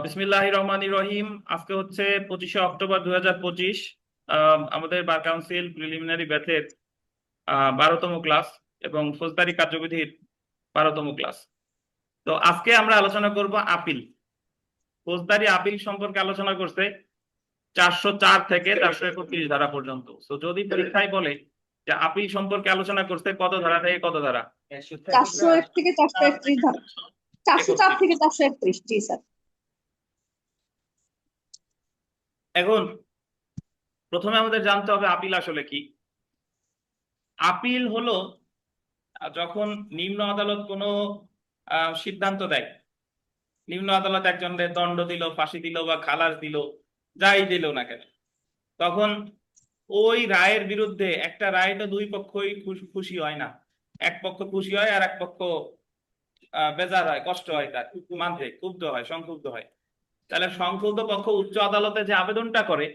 বিসমিল্লাহির রহমানির রহিম। আজকে হচ্ছে 25শে অক্টোবর 2025। আমাদের বার কাউন্সিল প্রিলিমিনারি ব্যাচের 12তম ক্লাস এবং ফৌজদারি কার্যবিধির 12তম ক্লাস। তো আজকে আমরা আলোচনা করব আপিল। ফৌজদারি আপিল সম্পর্কে আলোচনা করছে 404 থেকে 431 ধারা পর্যন্ত। তো যদি পরীক্ষায় বলে যে আপিল সম্পর্কে আলোচনা করছে কত ধারা থেকে কত ধারা, 401 থেকে 431 ধারা, 404 31। থেকে 431। জি স্যার। এখন প্রথমে আমাদের জানতে হবে আপিল আসলে কি। আপিল হলো যখন নিম্ন আদালত কোনো সিদ্ধান্ত দেয়, নিম্ন আদালত একজনের দণ্ড দিল, ফাঁসি দিল বা খালাস দিল, যাই দিল না কেন, তখন ওই রায়ের বিরুদ্ধে একটা রায় তো দুই পক্ষই খুশি হয় না। এক পক্ষ খুশি হয় আর এক পক্ষ বেজার হয়, কষ্ট হয়, তার মানতে ক্ষুব্ধ হয়, সংক্ষুব্ধ হয়। তাহলে সংক্ষুব্ধ পক্ষ উচ্চ আদালতে যে আবেদনটা করে,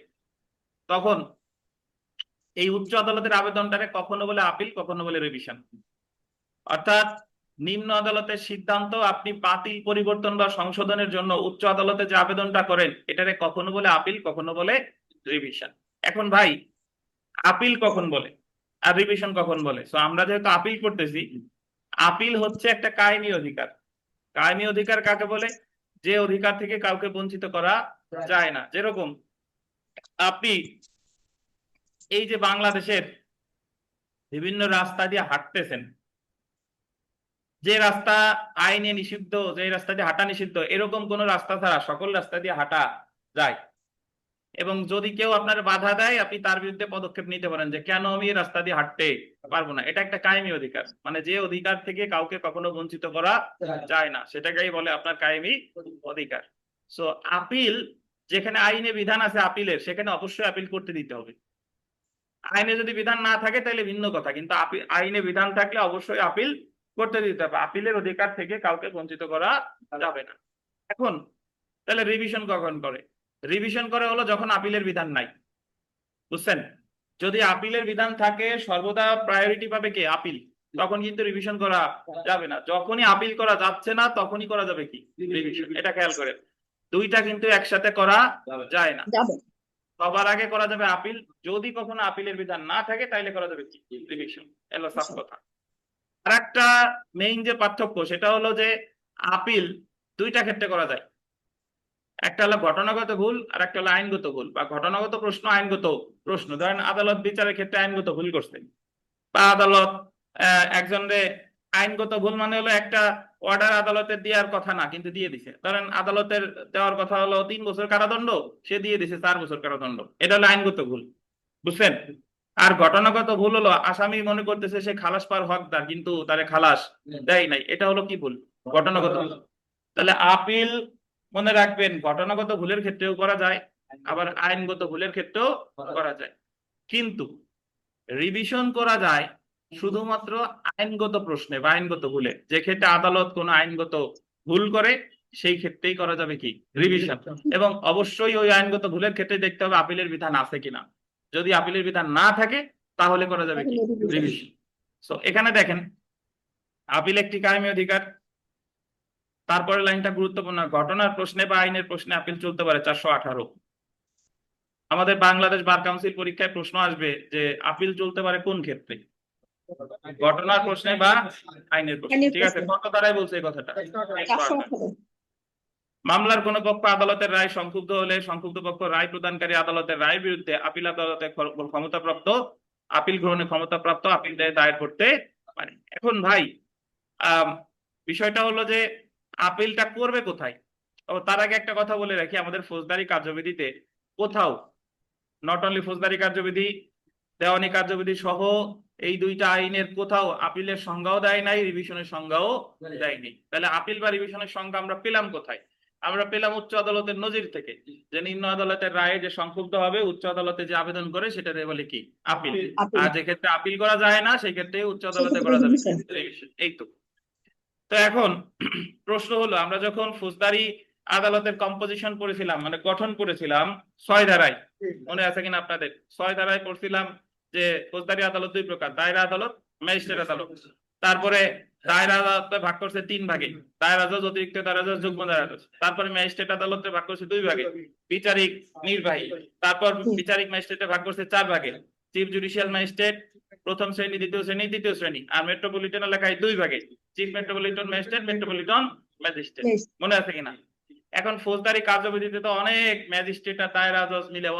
তখন এই উচ্চ আদালতের আবেদনটাকে কখনো বলে আপিল, কখনো বলে রিভিশন। অর্থাৎ নিম্ন আদালতের সিদ্ধান্ত আপনি বাতিল, পরিবর্তন বা সংশোধনের জন্য উচ্চ আদালতে যে আবেদনটা করেন, এটারে কখনো বলে আপিল, কখনো বলে রিভিশন। এখন ভাই, আপিল কখন বলে আর রিভিশন কখন বলে? তো আমরা যেহেতু আপিল করতেছি, আপিল হচ্ছে একটা কায়েমি অধিকার। কায়েমি অধিকার কাকে বলে? যে অধিকার থেকে কাউকে বঞ্চিত করা যায় না। যেরকম আপনি এই যে বাংলাদেশের বিভিন্ন রাস্তা দিয়ে হাঁটতেছেন, যে রাস্তা আইনে নিষিদ্ধ, যে রাস্তা দিয়ে হাঁটা নিষিদ্ধ, এরকম কোন রাস্তা ছাড়া সকল রাস্তা দিয়ে হাঁটা যায়। এবং যদি কেউ আপনার বাধা দেয়, আপনি তার বিরুদ্ধে পদক্ষেপ নিতে পারেন যে কেন আমি এই রাস্তা দিয়ে হাঁটতে পারবো না। এটা একটা কায়েমি অধিকার, মানে যে অধিকার থেকে কাউকে কখনো বঞ্চিত করা যায় না, সেটাকেই বলে আপনার কায়েমি অধিকার। সো আপিল, যেখানে আইনে বিধান আছে আপিলের, সেখানে অবশ্যই আপিল করতে দিতে হবে। আইনে যদি বিধান না থাকে তাহলে ভিন্ন কথা, কিন্তু আইনে বিধান থাকলে অবশ্যই আপিল করতে দিতে হবে। আপিলের অধিকার থেকে কাউকে বঞ্চিত করা যাবে না। এখন তাহলে রিভিশন কখন করে? রিভিশন করে হলো যখন আপিলের বিধান নাই। বুঝছেন? যদি আপিলের বিধান থাকে, সর্বদা প্রায়োরিটি পাবে কে? আপিল। তখন কিন্তু রিভিশন করা যাবে না। যখনই আপিল করা যাচ্ছে না, তখনই করা যাবে কি? রিভিশন। এটা খেয়াল করে, দুইটা কিন্তু একসাথে করা যায় না। যাবে। সবার আগে করা যাবে আপিল, যদি কখনো আপিলের বিধান না থাকে তাইলে করা যাবে কি? রিভিশন। এলো সাফ কথা। আর একটা মেইন যে পার্থক্য, সেটা হলো যে আপিল দুইটা ক্ষেত্রে করা যায়। একটা হলো ঘটনাগত ভুল, আর একটা হলো আইনগত ভুল বা ঘটনাগত প্রশ্ন, আইনগত প্রশ্ন। ধরেন আদালত বিচারের ক্ষেত্রে আইনগত ভুল করছে, বা আদালত একজনের আইনগত ভুল মানে হলো একটা অর্ডার আদালতের দেওয়ার কথা না কিন্তু দিয়ে দিছে। ধরেন আদালতের দেওয়ার কথা হলো 3 বছর কারাদণ্ড, সে দিয়ে দিছে 4 বছর কারাদণ্ড। এটা হলো আইনগত ভুল। বুঝছেন? আর ঘটনাগত ভুল হলো আসামি মনে করতেছে সে খালাস পাওয়ার হকদার, কিন্তু তারে খালাস দেয় নাই। এটা হলো কি ভুল? ঘটনাগত ভুল। তাহলে আপিল, মনে রাখবেন, ঘটনাগত ভুলের ক্ষেত্রেও করা যায়, আবার আইনগত ভুলের ক্ষেত্রেও করা যায়। কিন্তু রিভিশন করা যায় শুধুমাত্র আইনগত প্রশ্নে বা আইনগত ভুলে। যে ক্ষেত্রে আদালত কোনো আইনগত ভুল করে, সেই ক্ষেত্রেই করা যাবে কি? রিভিশন। এবং অবশ্যই ওই আইনগত ভুলের ক্ষেত্রে দেখতে হবে আপিলের বিধান আছে কিনা। যদি আপিলের বিধান না থাকে, তাহলে করা যাবে কি? তাহলে রিভিশন। রিভিশন। তো এখানে দেখেন, আপিল একটি কায়েমি অধিকার। তারপরে লাইনটা গুরুত্বপূর্ণ, ঘটনার প্রশ্নে বা আইনের প্রশ্নে আপিল চলতে পারে। 418। আমাদের বাংলাদেশ বার কাউন্সিল পরীক্ষায় প্রশ্ন আসবে যে আপিল চলতে পারে কোন ক্ষেত্রে? ঘটনার প্রশ্নে বা আইনের প্রশ্নে। আইনের ঠিক আছে, প্রশ্ন। কত ধারায় বলছে এই কথাটা? 418। মামলার কোন পক্ষ আদালতের রায় সংক্ষুব্ধ হলে সংক্ষুব্ধ পক্ষ রায় প্রদানকারী আদালতের রায়ের বিরুদ্ধে আপিল আদালতে ক্ষমতাপ্রাপ্ত, আপিল গ্রহণে ক্ষমতাপ্রাপ্ত আপিল দায়ের করতে পারে। এখন ভাই, আহ বিষয়টা হলো যে আপিলটা করবে কোথায়? ও তার আগে একটা কথা বলে রাখি, আমাদের ফৌজদারি কার্যবিধিতে কোথাও, নট অনলি ফৌজদারি কার্যবিধি, দেওয়ানি কার্যবিধি সহ এই দুইটা আইনের কোথাও আপিলের সংজ্ঞাও দেয় নাই, রিভিশনের সংজ্ঞাও দেয়নি। তাহলে আপিল বা রিভিশনের সংজ্ঞা আমরা পেলাম কোথায়? আমরা পেলাম উচ্চ আদালতের নজির থেকে, যে নিম্ন আদালতের রায়ে যে সংক্ষুব্ধ হবে, উচ্চ আদালতে যে আবেদন করে, সেটা বলে কি? আপিল। আপিল। আর যে ক্ষেত্রে আপিল করা যায় না, সেই ক্ষেত্রে উচ্চ আদালতে সেক্ষেত্রে করা যাবে কি? রিভিশন। রিভিশন। এই তো। তো এখন প্রশ্ন হলো, আমরা যখন ফৌজদারি আদালতের কম্পোজিশন পড়েছিলাম, মানে গঠন করেছিলাম 6 ধারায়, মনে আছে কিনা আপনাদের? 6 ধারায় পড়ছিলাম যে ফৌজদারি আদালত দুই প্রকার, দায়রা আদালত, ম্যাজিস্ট্রেট আদালত। তারপরে দায়রা আদালতে ভাগ করছে 3 ভাগে, দায়রা জজ, অতিরিক্ত দায়রা জজ, যুগ্ম দায়রা জজ। তারপরে ম্যাজিস্ট্রেট আদালতে ভাগ করছে 2 ভাগে, বিচারিক, নির্বাহী। তারপর বিচারিক ম্যাজিস্ট্রেটে ভাগ করছে 4 ভাগে, চিফ জুডিশিয়াল ম্যাজিস্ট্রেট, প্রথম শ্রেণী, দ্বিতীয় শ্রেণী, তৃতীয় শ্রেণী। আর মেট্রোপলিটন এলাকায় 2 ভাগে, chief metropolitan magistrate, metropolitan magistrate. মনে আছে কিনা? এখন ফৌজদারি কার্যবিধিতে তো অনেক ম্যাজিস্ট্রেট আর দায়রা জজ মিলে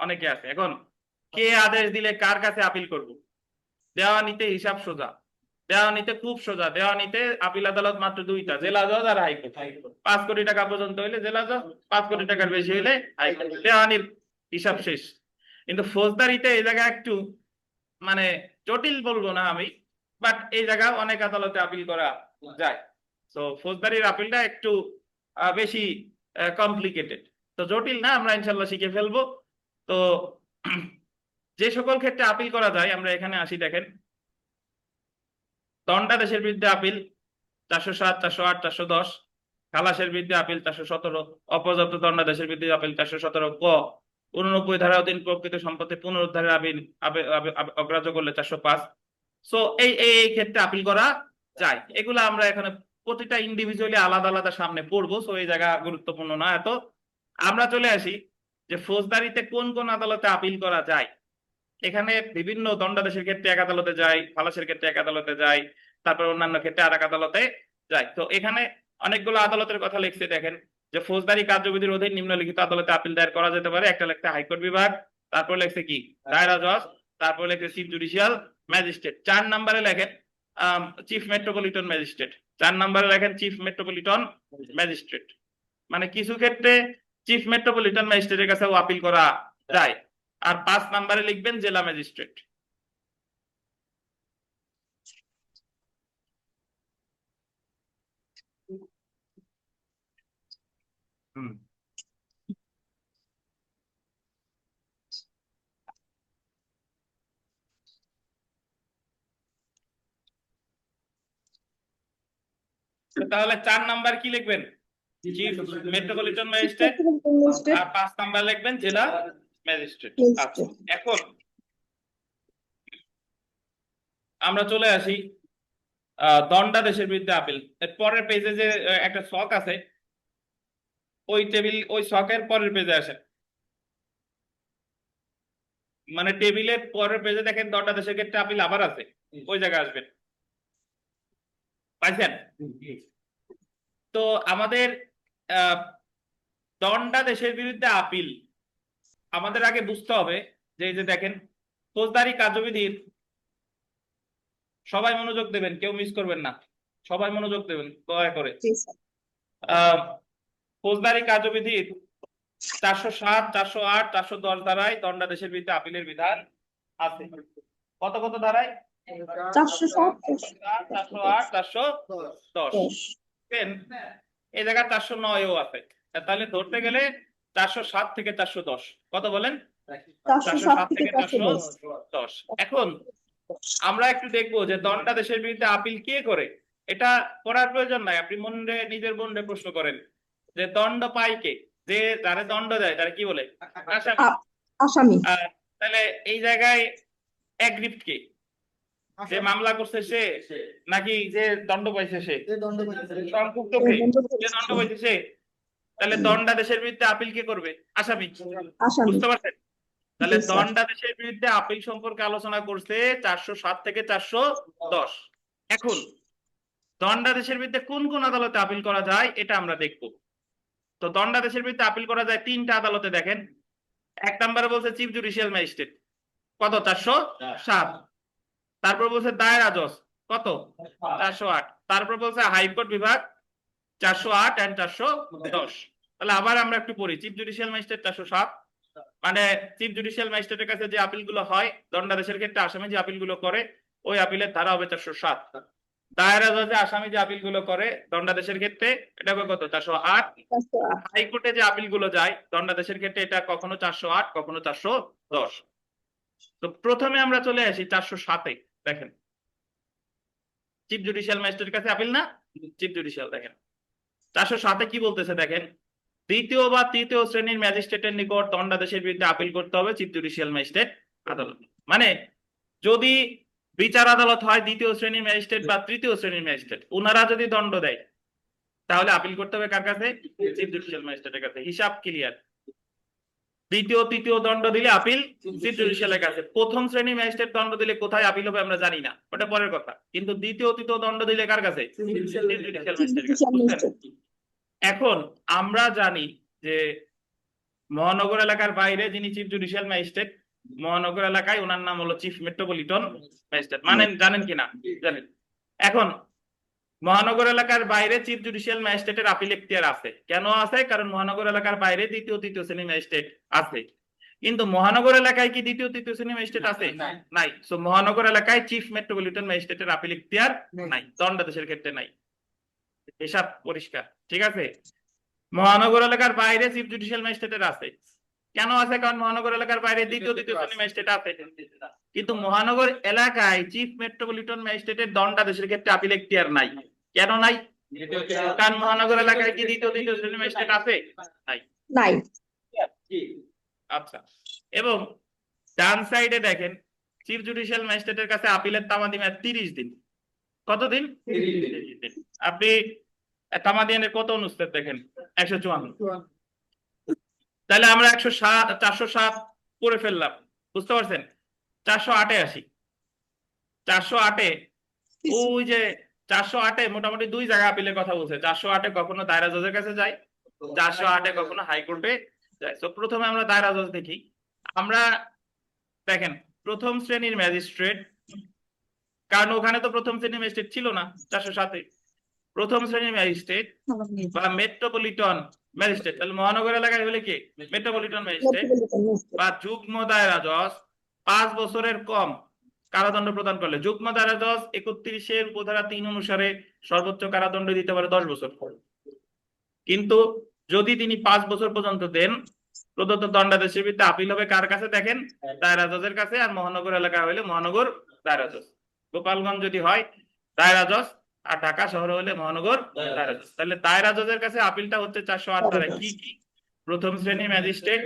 অনেকে আছে। এখন কে আদেশ দিলে কার কাছে আপিল করব? দেওয়ানিতে হিসাব সোজা, দেওয়ানিতে খুব সোজা। দেওয়ানিতে আপিল আদালত মাত্র 2টা, জেলা জজ আর হাইকোর্ট। 5 কোটি টাকা পর্যন্ত হইলে জেলা জজ, 5 কোটি টাকার বেশি হইলে হাইকোর্ট। দেওয়ানির হিসাব শেষ। কিন্তু ফৌজদারিতে এই জায়গা একটু মানে জটিল বলবো না আমি, বাট এই জায়গা অনেক আদালতে আপিল করা যায়। তো ফৌজদারির আপিলটা একটু বেশি কমপ্লিকেটেড। তো জটিল না, আমরা ইনশাল্লাহ শিখে ফেলবো। তো যে সকল ক্ষেত্রে আপিল করা যায় আমরা এখানে আসি। দেখেন, দণ্ডাদেশের বিরুদ্ধে আপিল 407, 408, 410। খালাসের বিরুদ্ধে আপিল 417। অপর্যাপ্ত দণ্ডাদেশের বিরুদ্ধে আপিল 417 ক। 89 ধারা অধীন প্রকৃত সম্পত্তি পুনরুদ্ধারের অগ্রাহ্য করলে 405। সো এই ক্ষেত্রে আপিল করা যায়। এগুলো আমরা এখানে প্রতিটা ইন্ডিভিজুয়ালি আলাদা আলাদা সামনে পড়বো, সো এই জায়গা গুরুত্বপূর্ণ না এত। আমরা চলে আসি যে ফৌজদারিতে কোন কোন আদালতে আপিল করা যায়। এখানে বিভিন্ন দণ্ডাদেশের ক্ষেত্রে এক আদালতে যায়, খালাসের ক্ষেত্রে এক আদালতে যায়, তারপর অন্যান্য ক্ষেত্রে আর এক আদালতে যায়। তো এখানে অনেকগুলো আদালতের কথা লিখছে। দেখেন যে ফৌজদারি কার্যবিধির অধীন নিম্নলিখিত আদালতে আপিল দায়ের করা যেতে পারে। একটা লেখছে হাইকোর্ট বিভাগ, তারপর লেখছে কি দায়রা জজ, তারপর লেখছে চিফ জুডিশিয়াল ম্যাজিস্ট্রেট। 4 নম্বরে লেখেন চিফ মেট্রোপলিটন ম্যাজিস্ট্রেট। 4 নম্বরে লেখেন চিফ মেট্রোপলিটন ম্যাজিস্ট্রেট। মানে কিছু ক্ষেত্রে চিফ মেট্রোপলিটন ম্যাজিস্ট্রেটের কাছেও আপিল করা যায়। আর 5 নম্বরে লিখবেন জেলা ম্যাজিস্ট্রেট। তাহলে 4 নাম্বার কি লিখবেন? Chief metropolitan magistrate. আর 5 নাম্বার লিখবেন জেলা ম্যাজিস্ট্রেট। আচ্ছা, এখন আমরা চলে আসি দণ্ডাদেশের বিরুদ্ধে আপিল। এর পরের পেজে যে একটা ছক আছে, ওই ছকের পরের পেজে আসেন। মানে টেবিলের পরের পেজে দেখেন দণ্ডাদেশের ক্ষেত্রে আপিল আবার আছে, ওই জায়গায় আসবেন। পাইছেন? তো আমাদের দণ্ডাদেশের বিরুদ্ধে আপিল আমাদের আগে বুঝতে হবে যে এই যে দেখেন ফৌজদারি কার্যবিধির, সবাই মনোযোগ দেবেন, কেউ মিস করবেন না, সবাই মনোযোগ দেবেন দয়া করে। ফৌজদারি কার্যবিধির 407, 408, 410 ধারায় দণ্ডাদেশের বিরুদ্ধে আপিলের বিধান আছে। কত কত ধারায়? 407, 408, 410। এই জায়গায় 409ও আছে। তাহলে ধরতে গেলে 407 থেকে 410। কত বলেন? 407 থেকে 410। এখন আমরা একটু দেখবো যে দণ্ডাদেশের বিরুদ্ধে আপিল কে করে। এটা করার প্রয়োজন নাই, আপনি নিজের মনে প্রশ্ন করেন যে দণ্ড পায় কে, যে যারা দণ্ড দেয় তারা কি বলে? আসামি। তাহলে এই জায়গায় অ্যাগ্রিভড কে? যে মামলা করছে সে, নাকি যে দণ্ড পাইছে সে? সংযুক্ত কে? যে দণ্ড পাইছে সে। তাহলে দণ্ডাদেশের বিরুদ্ধে আপিল কে করবে? আসামি। বুঝতে পারছেন? তাহলে দণ্ডাদেশের বিরুদ্ধে আপিল সম্পর্কে আলোচনা করছে 407 থেকে 410। এখন দণ্ডাদেশের বিরুদ্ধে কোন কোন আদালতে আপিল করা যায় এটা আমরা দেখব। তো দণ্ডাদেশের বিরুদ্ধে আপিল করা যায় 3টা আদালতে। দেখেন, 1 নম্বরে বলছে চিফ জুডিশিয়াল ম্যাজিস্ট্রেট, কত? 407। তারপর বলছে দায়রা জজ, কত? 408। তারপর বলছে হাইকোর্ট বিভাগ 408 এন্ড 410। তাহলে আবার আমরা একটু পড়ি। চিফ জুডিশিয়াল ম্যাজিস্ট্রেট 407, মানে চিফ জুডিশিয়াল ম্যাজিস্ট্রেটের কাছে যে আপিল গুলো হয় দণ্ডাদেশের ক্ষেত্রে, আসামি যে আপিল গুলো করে ওই আপিলের ধারা হবে 407। দায়রা জজে আসামি যে আপিল গুলো করে দণ্ডাদেশের ক্ষেত্রে এটা হবে কত? 408। হাইকোর্টে যে আপিল গুলো যায় দণ্ডাদেশের ক্ষেত্রে এটা কখনো 408, কখনো 410। তো প্রথমে আমরা চলে আসি 407-এ। দেখেন, চিফ জুডিশিয়াল ম্যাজিস্ট্রেটের কাছে আপিল না, চিফ জুডিশিয়াল। দেখেন 407-এ কি বলতেছে, দেখেন, দ্বিতীয় বা তৃতীয় শ্রেণীর ম্যাজিস্ট্রেটের নিকট দণ্ডাদেশের বিরুদ্ধে আপিল করতে হবে চিফ জুডিশিয়াল ম্যাজিস্ট্রেট আদালত। মানে যদি বিচার আদালত হয় দ্বিতীয় শ্রেণীর ম্যাজিস্ট্রেট বা তৃতীয় শ্রেণীর ম্যাজিস্ট্রেট, ওনারা যদি দণ্ড দেয় তাহলে আপিল করতে হবে কার কাছে? চিফ জুডিশিয়াল ম্যাজিস্ট্রেটের কাছে। হিসাব ক্লিয়ার। দ্বিতীয় তৃতীয় দণ্ড দিলে আপিল চিফ জুডিশিয়ালের কাছে। প্রথম শ্রেণীর ম্যাজিস্ট্রেট দণ্ড দিলে কোথায় আপিল হবে আমরা জানি না, ওটা পরের কথা, কিন্তু দ্বিতীয় তৃতীয় দণ্ড দিলে কার কাছে? চিফ জুডিশিয়াল ম্যাজিস্ট্রেটের কাছে। বুঝছেন? এখন আমরা জানি যে মহানগর এলাকার বাইরে যিনি চিফ জুডিশিয়াল ম্যাজিস্ট্রেট, মহানগর এলাকায় ওনার নাম হলো চিফ মেট্রোপলিটন ম্যাজিস্ট্রেট, মানেন জানেন কিনা? জানেন। এখন মহানগর এলাকার বাইরে চিফ জুডিশিয়াল ম্যাজিস্ট্রেটের আপিল এখতিয়ার আছে। কেন আছে? কারণ মহানগর এলাকার বাইরে দ্বিতীয় তৃতীয় শ্রেণী ম্যাজিস্ট্রেট আছে, কিন্তু মহানগর এলাকায় কি দ্বিতীয় তৃতীয় শ্রেণী ম্যাজিস্ট্রেট আছে? নাই। সো মহানগর এলাকায় চিফ মেট্রোপলিটন ম্যাজিস্ট্রেটের আপিল এখতিয়ার নাই, দণ্ডাদেশের ক্ষেত্রে নাই। হিসাব পরিষ্কার, ঠিক আছে? মহানগর এলাকার বাইরে চিফ জুডিশিয়াল ম্যাজিস্ট্রেটের আছে। কেন আছে? কারণ মহানগর এলাকার বাইরে দ্বিতীয় তৃতীয় শ্রেণী ম্যাজিস্ট্রেট আছে, কিন্তু মহানগর এলাকায় চিফ মেট্রোপলিটন ম্যাজিস্ট্রেটের দণ্ডাদেশের ক্ষেত্রে আপিল এখতিয়ার নাই। কেন নাই? কারণ মহানগর এলাকায় কি দ্বিতীয় তৃতীয় শ্রেণী ম্যাজিস্ট্রেট আছে? নাই। নাই। আচ্ছা, এবং ডান সাইডে দেখেন চিফ জুডিশিয়াল ম্যাজিস্ট্রেটের কাছে আপিলের তামাদি মেয়াদ 30 দিন। কতদিন? 30 দিন। আপনি তামাদিয়ানের কত অনুচ্ছেদ দেখেন? 154। তাহলে আমরা 107 407 করে ফেললাম, বুঝতে পারছেন? 408-এ আসি। 408-এ ওই যে 408-এ মোটামুটি দুই জায়গায় আপিলের কথা বলছে। 408-এ কখনো দায়রা জজের কাছে যায়, 408-এ কখনো হাইকোর্টে যায়। তো প্রথমে আমরা দায়রা জজ দেখি। আমরা দেখেন প্রথম শ্রেণীর ম্যাজিস্ট্রেট, কারণ ওখানে তো প্রথম শ্রেণীর ম্যাজিস্ট্রেট ছিল না 407-এ। প্রথম শ্রেণীর ম্যাজিস্ট্রেট বা মেট্রোপলিটন ম্যাজিস্ট্রেট, তাহলে মহানগর এলাকায় হলে কি মেট্রোপলিটন ম্যাজিস্ট্রেট বা যুগ্ম দায়রা জজ 5 বছরের কম কারাদণ্ড প্রদান করলে, যুগ্ম দায়রা জজ 31-এর উপধারা 3 অনুসারে সর্বোচ্চ কারাদণ্ড দিতে পারে 10 বছর। কিন্তু যদি তিনি 5 বছর পর্যন্ত দেন, প্রদত্ত দণ্ডাদেশের বিরুদ্ধে আপিল হবে কার কাছে? দেখেন দায়রা জজের কাছে। আর মহানগর এলাকা হলে মহানগর দায়রা জজ। গোপালগঞ্জ যদি হয় দায়রা জজ, আর ঢাকা শহর হলে মহানগর দায়রা জজ। তাহলে দায়রা জজের কাছে আপিলটা হচ্ছে 408 ধারায়। কি কি? প্রথম শ্রেণী ম্যাজিস্ট্রেট,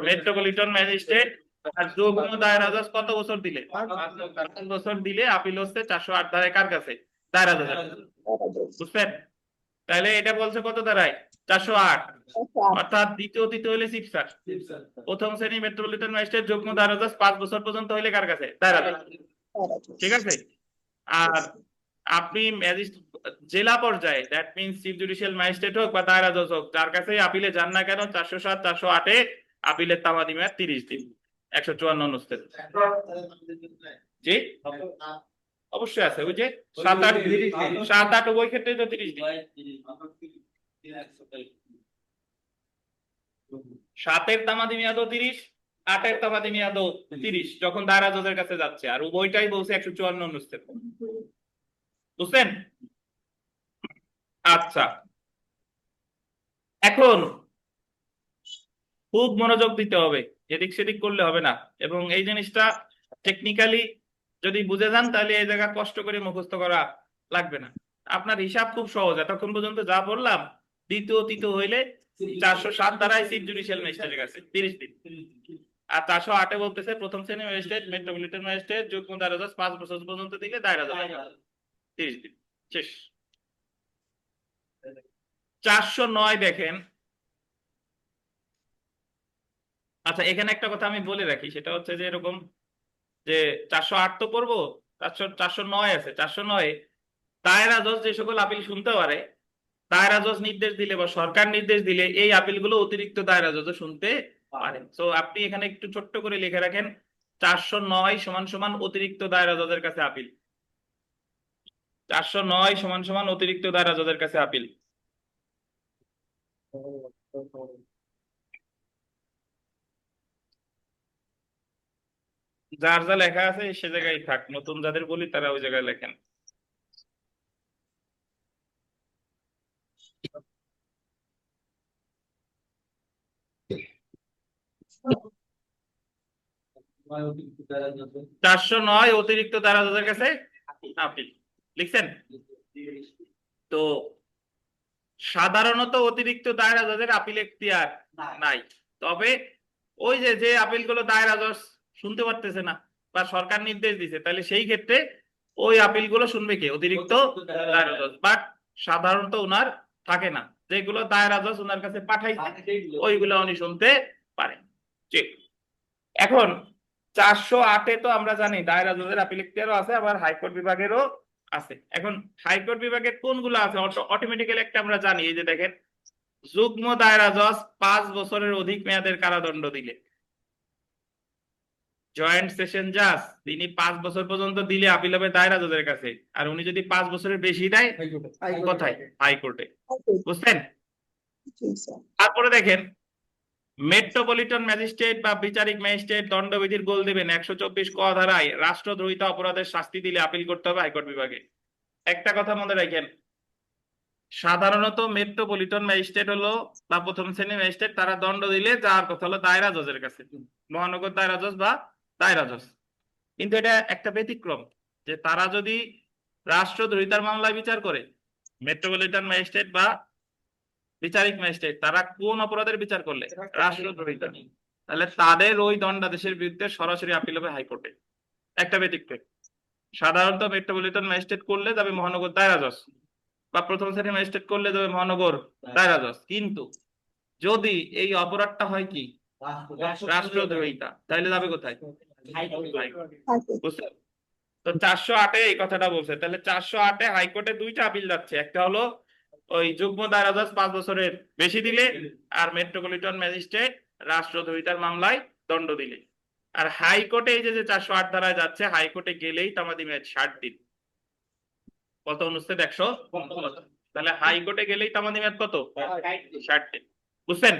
মেট্রোপলিটন ম্যাজিস্ট্রেট আর যুগ্ম দায়রা জজ কত বছর দিলে? 5 বছর দিলে আপিল হচ্ছে 408 ধারায় কার কাছে? দায়রা জজের কাছে। বুঝছেন? তাহলে এটা বলছে কত ধারায়? 408। অর্থাৎ দ্বিতীয় তৃতীয় হলে চিফ স্যার, প্রথম শ্রেণী মেট্রোপলিটন ম্যাজিস্ট্রেট যুগ্ম দায়রা জজ 5 বছর পর্যন্ত হইলে কার কাছে? দায়রা জজ। ঠিক আছে? আর আপনি জেলা পর্যায়ে, that means chief judicial magistrate হোক বা দায়রা জজ হোক, যার কাছে আপিলে যান না কেন, 407 408-এ আপিলের তামাদি মেয়াদ 30 দিন। 154 অনুচ্ছেদ। জি অবশ্যই আছে, ওই যে 7-8 উভয় ক্ষেত্রে তো 30 দিন। 7-এর তামাদি মেয়াদও 30, 8-এর তামাদি মেয়াদও 30 যখন দায়রা জজের কাছে যাচ্ছে। আর উভয়টাই বলছে 154 অনুচ্ছেদ। বুঝছেন? আচ্ছা, এখন খুব মনোযোগ দিতে হবে, এদিক সেদিক করলে হবে না। এবং এই জিনিসটা টেকনিক্যালি যদি বুঝে যান তাহলে এই জায়গা কষ্ট করে মুখস্থ করা লাগবে না। আপনার হিসাব খুব সহজ। এতক্ষণ পর্যন্ত যা বললাম, দ্বিতীয় তৃতীয় হইলে 407 ধারায় চিফ জুডিশিয়াল ম্যাজিস্ট্রেটের কাছে 30 দিন। আর 408-এ বলতেছে প্রথম শ্রেণীর ম্যাজিস্ট্রেট, মেট্রোপলিটন ম্যাজিস্ট্রেট, যুগ্ম দায়রা জজ 5 বছর পর্যন্ত দিলে দায়রা জজ 30 দিন। শেষ। 409 দেখেন। আচ্ছা, এখানে একটা কথা আমি বলে রাখি, সেটা হচ্ছে যে এরকম যে 408 তো করবো, 409 আছে। 409-এ দায়রা জজ যে সকল আপিল শুনতে পারে, দায়রা জজ নির্দেশ দিলে বা সরকার নির্দেশ দিলে এই আপিলগুলো অতিরিক্ত দায়রা জজ শুনতে পারে। তো আপনি এখানে একটু ছোট্ট করে লিখে রাখেন 409 সমান সমান অতিরিক্ত দায়রা জজের কাছে আপিল। 409 সমান সমান অতিরিক্ত দায়রা জজের কাছে আপিল। যার যা লেখা আছে সে জায়গায় থাক, নতুন যাদের বলি তারা ওই জায়গায় লেখেন। চারশো নয় অতিরিক্ত দায়রা জজের কাছে আপিল লিখছেন তো। সাধারণত অতিরিক্ত দায়রা জজের আপিল এখতিয়ার নাই, তবে ওই যে যে আপিলগুলো দায়রা জজ শুনতে পারতেছে না, বা সরকার নির্দেশ দিছে, তাহলে সেই ক্ষেত্রে ওই আপিল গুলো শুনবে কে? অতিরিক্ত দায়রা জজ। বাট সাধারণত উনার থাকে না, যেগুলো দায়রা জজ উনার কাছে পাঠাইছে ওইগুলো উনি শুনতে পারেন। ঠিক। এখন 408-এ তো আমরা জানি দায়রা জজের আপিল এখতিয়ারও আছে, আবার হাইকোর্ট বিভাগেরও আছে। এখন হাইকোর্ট বিভাগের কোনগুলো আছে অটোমেটিক্যালি একটা আমরা জানি, এই যে দেখেন, যুগ্ম দায়রা জজ 5 বছরের অধিক মেয়াদের কারাদণ্ড দিলে, জয়েন্ট সেশন জাজ তিনি 5 বছর পর্যন্ত দিলে আপিল হবে দায়রা জজের কাছে, আর উনি যদি 5 বছরের বেশি দেয় কোথায়? হাইকোর্টে। বুঝছেন? জি স্যার। তারপরে দেখেন, মেট্রোপলিটন ম্যাজিস্ট্রেট বা বিচারিক ম্যাজিস্ট্রেট দণ্ডবিধির গোল দিবেন 124 ক ধারায় রাষ্ট্রদ্রোহিতা অপরাধের শাস্তি দিলে আপিল করতে হবে হাইকোর্ট বিভাগে। একটা কথা মনে রাখেন, সাধারণত মেট্রোপলিটন ম্যাজিস্ট্রেট হলো বা প্রথম শ্রেণীর ম্যাজিস্ট্রেট, তারা দণ্ড দিলে যাওয়ার কথা হলো দায়রা জজের কাছে, মহানগর দায়রা জজ বা দায়রা জজ। কিন্তু এটা একটা ব্যতিক্রম, যে তারা যদি রাষ্ট্রদ্রোহিতার মামলায় বিচার করে, মেট্রোপলিটন ম্যাজিস্ট্রেট বা বিচারিক ম্যাজিস্ট্রেট তারা কোন অপরাধের বিচার করলে? রাষ্ট্রদ্রোহিতা। তাহলে তাদের ওই দণ্ডাদেশের বিরুদ্ধে সরাসরি আপিল হবে হাইকোর্টে। একটা ব্যতিক্রম, সাধারণত মেট্রোপলিটন ম্যাজিস্ট্রেট করলে যাবে মহানগর দায়রা জজ, বা প্রথম শ্রেণীর ম্যাজিস্ট্রেট করলে যাবে মহানগর দায়রা জজ। কিন্তু যদি এই অপরাধটা হয় কি রাষ্ট্রদ্রোহিতা, তাহলে যাবে কোথায়? হাইকোর্ট। বুঝছেন? তো 408-এ এই কথাটা বলছে। তাহলে 408-এ হাইকোর্টে দুইটা আপিল যাচ্ছে, একটা হলো ওই যুগ্ম দায়রা জজ 5 বছরের বেশি দিলে, আর মেট্রোপলিটন ম্যাজিস্ট্রেট রাষ্ট্রদ্রোহিতার মামলায় দণ্ড দিলে। আর হাইকোর্টে এই যে 408 ধারায় যাচ্ছে, হাইকোর্টে গেলেই তামাদি মেয়াদ 60 দিন। কত? অনুচ্ছেদ 100। তাহলে হাইকোর্টে গেলেই তামাদি মেয়াদ কত? 60 দিন। বুঝছেন?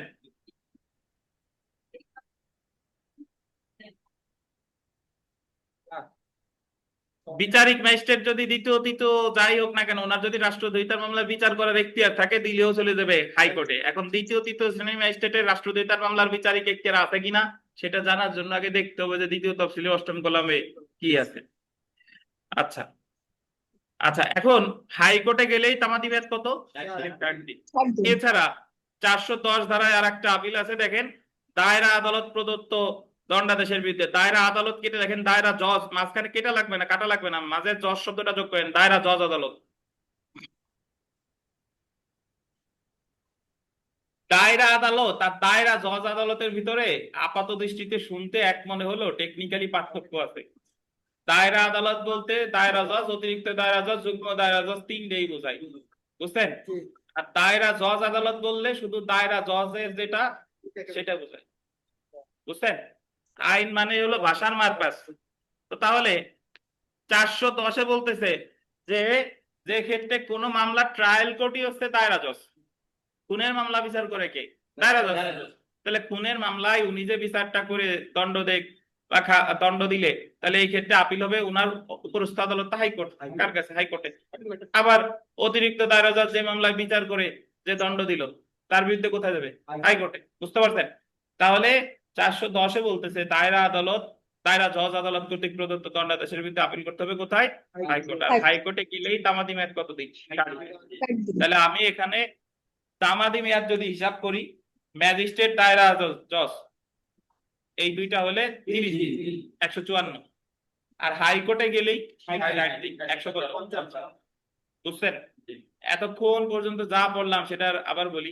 বিচারিক ম্যাজিস্ট্রেট যদি দ্বিতীয় তৃতীয় যাই হোক না কেন, ওনার যদি রাষ্ট্রদ্রোহিতার মামলা বিচার করার এখতিয়ার থাকে, দিলেও চলে যাবে হাইকোর্টে। এখন দ্বিতীয় তৃতীয় শ্রেণীর ম্যাজিস্ট্রেটের রাষ্ট্রদ্রোহিতার মামলার বিচারিক এখতিয়ার আছে কিনা সেটা জানার জন্য আগে দেখতে হবে যে দ্বিতীয় তফসিলে 8ম কলামে কি আছে। আচ্ছা আচ্ছা, এখন হাইকোর্টে গেলেই তামাদি মেয়াদ কত? 60 দিন। এছাড়া 410 ধারায় আর একটা আপিল আছে, দেখেন, দায়রা আদালত প্রদত্ত দণ্ডাদেশের বিরুদ্ধে। দায়রা আদালত কেটে দেখেন দায়রা জজ, মাঝখানে কেটা লাগবে না, কাটা লাগবে না, মাঝে জজ শব্দটা যোগ করেন, দায়রা জজ আদালত। দায়রা আদালত আর দায়রা জজ আদালতের ভিতরে আপাত দৃষ্টিতে শুনতে এক মনে হলো টেকনিক্যালি পার্থক্য আছে। দায়রা আদালত বলতে দায়রা জজ, অতিরিক্ত দায়রা জজ, যুগ্ম দায়রা জজ, তিনটেই বোঝায়। বুঝছেন? আর দায়রা জজ আদালত বললে শুধু দায়রা জজের যেটা সেটা বোঝায়। বুঝছেন? আইন মানে হলো ভাষার মারপ্যাচ। তো তাহলে 410-এ বলতেছে যে যে ক্ষেত্রে কোনো মামলা ট্রায়াল কোর্টই হচ্ছে দায়রা জজ, খুনের মামলা বিচার করে কে? দায়রা জজ। তাহলে খুনের মামলায় উনি যে বিচারটা করে দণ্ড দেখ বা দণ্ড দিলে, তাহলে এই ক্ষেত্রে আপিল হবে উনার উপরস্থ আদালত হাইকোর্ট। কার কাছে? হাইকোর্টে। আবার অতিরিক্ত দায়রা জজ যে মামলায় বিচার করে যে দণ্ড দিল, তার বিরুদ্ধে কোথায় যাবে? হাইকোর্টে। বুঝতে পারছেন? তাহলে 410-এ বলতেছে দায়রা আদালত, দায়রা জজ আদালত কর্তৃক প্রদত্ত দণ্ডাদেশের বিরুদ্ধে আপিল করতে হবে কোথায়? হাইকোর্টে। আর হাইকোর্টে গেলেই তামাদি মেয়াদ কত দিন? 60 দিন। তাহলে আমি এখানে তামাদি মেয়াদ যদি হিসাব করি, ম্যাজিস্ট্রেট, দায়রা জজ এই দুইটা হলে 30 দিন, 154। আর হাইকোর্টে গেলেই 60 দিন, 150। বুঝছেন? এতক্ষণ পর্যন্ত যা বললাম সেটা আবার বলি,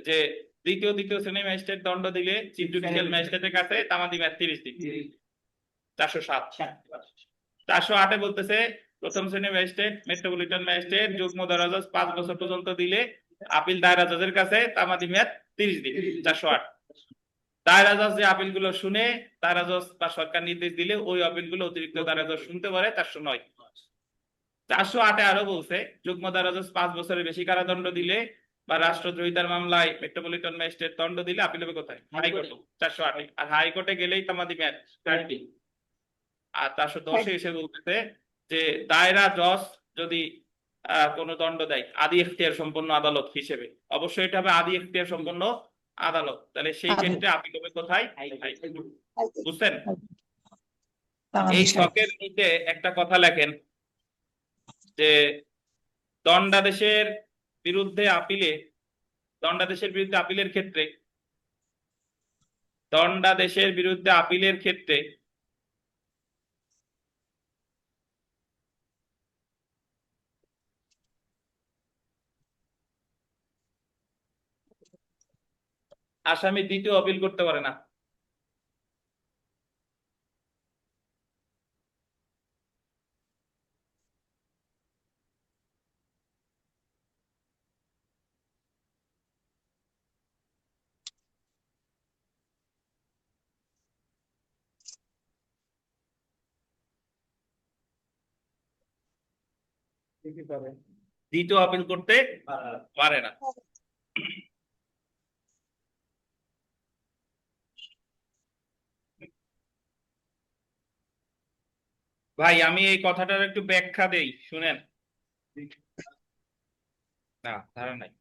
যে দ্বিতীয় তৃতীয় শ্রেণীর ম্যাজিস্ট্রেট দণ্ড দিলে চিফ জুডিশিয়াল ম্যাজিস্ট্রেটের কাছে তামাদি মেয়াদ 30 দিন। 407। 408-এ বলতেছে প্রথম শ্রেণীর ম্যাজিস্ট্রেট, মেট্রোপলিটন ম্যাজিস্ট্রেট, যুগ্ম দায়রা জজ 5 বছর পর্যন্ত দিলে আপিল দায়রা জজের কাছে তামাদি মেয়াদ 30 দিন। 408। দায়রা জজ যে আপিল গুলো শুনে, দায়রা জজ বা সরকার নির্দেশ দিলে ওই আপিল গুলো অতিরিক্ত দায়রা জজ শুনতে পারে। 409। 408-এ আরো বলছে যুগ্ম দায়রা জজ 5 বছরের বেশি কারাদণ্ড দিলে বা রাষ্ট্রদ্রোহিতার মামলায় মেট্রোপলিটন ম্যাজিস্ট্রেট দণ্ড দিলে আপিল হবে কোথায়? হাইকোর্টে। 408-এ। আর হাইকোর্টে গেলেই তামাদি মেয়াদ 60 দিন। আর 410-এ এসে বলতেছে যে দায়রা জজ যদি কোনো দণ্ড দেয় আদি এখতিয়ার সম্পন্ন আদালত হিসেবে, অবশ্যই এটা হবে আদি এখতিয়ার সম্পন্ন আদালত, তাহলে সেই ক্ষেত্রে আপিল হবে কোথায়? বুঝছেন? এই ছকের নিচে একটা কথা লেখেন যে দণ্ডাদেশের বিরুদ্ধে আপিলে, দণ্ডাদেশের বিরুদ্ধে আপিলের ক্ষেত্রে, দণ্ডাদেশের বিরুদ্ধে আপিলের ক্ষেত্রে আসামি দ্বিতীয় আপিল করতে পারে না। দ্বিতীয় আপিল করতে পারে না। ভাই আমি এই কথাটার একটু ব্যাখ্যা দেই, শুনেন। না, ধারা নাই,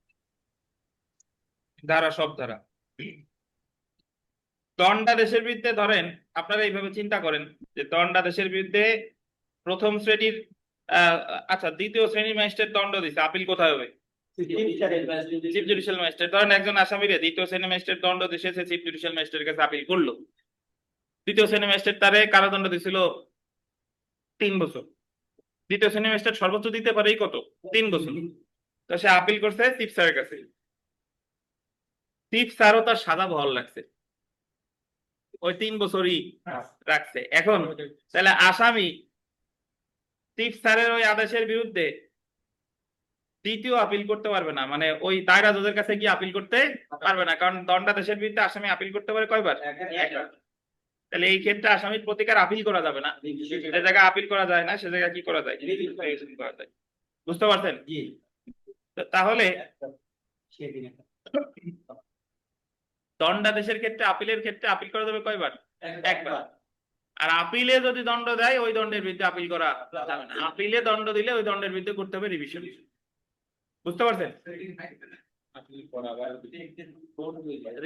ধারা সব ধারা। দণ্ডাদেশের বিরুদ্ধে ধরেন, আপনারা এইভাবে চিন্তা করেন যে দণ্ডাদেশের বিরুদ্ধে প্রথম শ্রেণীর আচ্ছা দ্বিতীয় শ্রেণীর ম্যাজিস্ট্রেট দণ্ড দিচ্ছে, আপিল কোথায় হবে? Chief judicial magistrate. ধরেন একজন আসামিরে দ্বিতীয় শ্রেণীর ম্যাজিস্ট্রেট দণ্ড দিয়েছে, সে চিফ জুডিশিয়াল ম্যাজিস্ট্রেটের কাছে আপিল করলো। দ্বিতীয় শ্রেণীর ম্যাজিস্ট্রেট তারে কারাদণ্ড দিছিল 3 বছর। দ্বিতীয় শ্রেণীর ম্যাজিস্ট্রেট সর্বোচ্চ দিতে পারে কত? 3 বছর। তো সে আপিল করছে চিফ স্যারের কাছে। চিফ স্যারও তার সাজা বহাল রাখছে, ওই 3 বছরই রাখছে। এখন তাহলে আসামি চিফ স্যারের ওই আদেশের বিরুদ্ধে দ্বিতীয় আপিল করতে পারবে না, মানে ওই দায়রা জজের কাছে গিয়ে আপিল করতে পারবে না, কারণ দণ্ডাদেশের বিরুদ্ধে আসামি আপিল করতে পারে কয়বার? একবার। তাহলে এই ক্ষেত্রে আসামির প্রতিকার আপিল করা যাবে না। যে জায়গায় আপিল করা যায় না সে জায়গায় কি করা যায়? করা যায়। বুঝতে পারছেন? তাহলে দণ্ডাদেশের ক্ষেত্রে আপিলের ক্ষেত্রে আপিল করা যাবে কয়বার? একবার। আর আপিলে যদি দণ্ড দেয় ওই দণ্ডের বিরুদ্ধে আপিল করা যাবে না। আপিলে দণ্ড দিলে ওই দণ্ডের বিরুদ্ধে করতে হবে রিভিশন। বুঝতে পারছেন?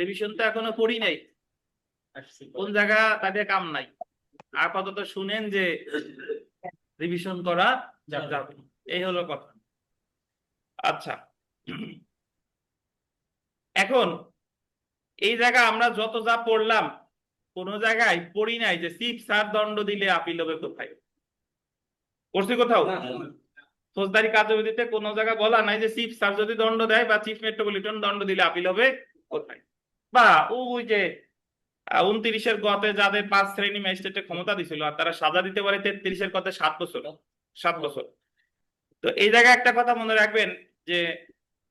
রিভিশন তো এখনো করি নাই, কোন জায়গা তাদের কাম নাই। আপাতত শুনেন যে রিভিশন করা যাবে, এই হলো কথা। আচ্ছা, এখন এই জায়গা আমরা যত যা পড়লাম কোন জায়গায় পড়ি নাই যে চিফ স্যার দণ্ড দিলে আপিল হবে কোথায়। পড়ছি কোথাও? ফৌজদারি কার্যবিধিতে কোন জায়গায় বলা নাই যে চিফ স্যার যদি দণ্ড দেয় বা চিফ মেট্রোপলিটন দণ্ড দিলে আপিল হবে কোথায়। বা ওই যে 29-এর গতে যাদের 5 শ্রেণী ম্যাজিস্ট্রেটের ক্ষমতা দিছিল আর তারা সাজা দিতে পারে 33-এর গতে 7 বছর। 7 বছর। তো এই জায়গায় একটা কথা মনে রাখবেন যে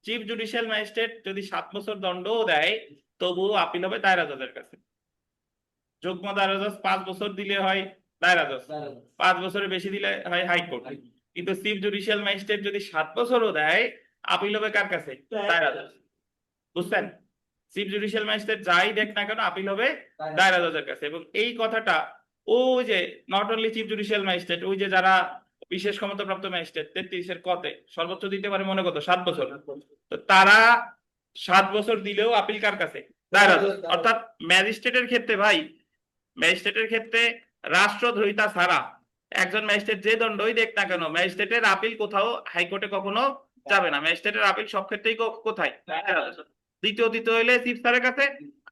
চিফ জুডিশিয়াল ম্যাজিস্ট্রেট যদি 7 বছর দণ্ডও দেয় তবুও আপিল হবে দায়রা জজের কাছে। যুগ্ম দায়রা জজ 5 বছর দিলে হয় দায়রা জজ, 5 বছরের বেশি দিলে হয় হাইকোর্ট। কিন্তু চিফ জুডিশিয়াল ম্যাজিস্ট্রেট যদি 7 বছরও দেয় আপিল হবে কার কাছে? দায়রা জজ। বুঝছেন? চিফ জুডিশিয়াল ম্যাজিস্ট্রেট যাই দেখ না কেন আপিল হবে দায়রা জজের কাছে। এবং এই কথাটা ওই যে not only chief judicial magistrate, ওই যে যারা বিশেষ ক্ষমতাপ্রাপ্ত ম্যাজিস্ট্রেট 33-এর কতে সর্বোচ্চ দিতে পারে মনে কত? 7 বছর। তো তারা 7 বছর দিলেও আপিল কার কাছে? দায়রা জজ। অর্থাৎ ম্যাজিস্ট্রেটের ক্ষেত্রে ভাই, ম্যাজিস্ট্রেটের ক্ষেত্রে রাষ্ট্রদ্রোহিতা ছাড়া একজন ম্যাজিস্ট্রেট যে দণ্ডই দেখ না কেন ম্যাজিস্ট্রেটের আপিল কোথাও হাইকোর্টে কখনো যাবে না। ম্যাজিস্ট্রেটের আপিল সব ক্ষেত্রেই কোথায়? দ্বিতীয় হইলে চিফ স্যারের কাছে,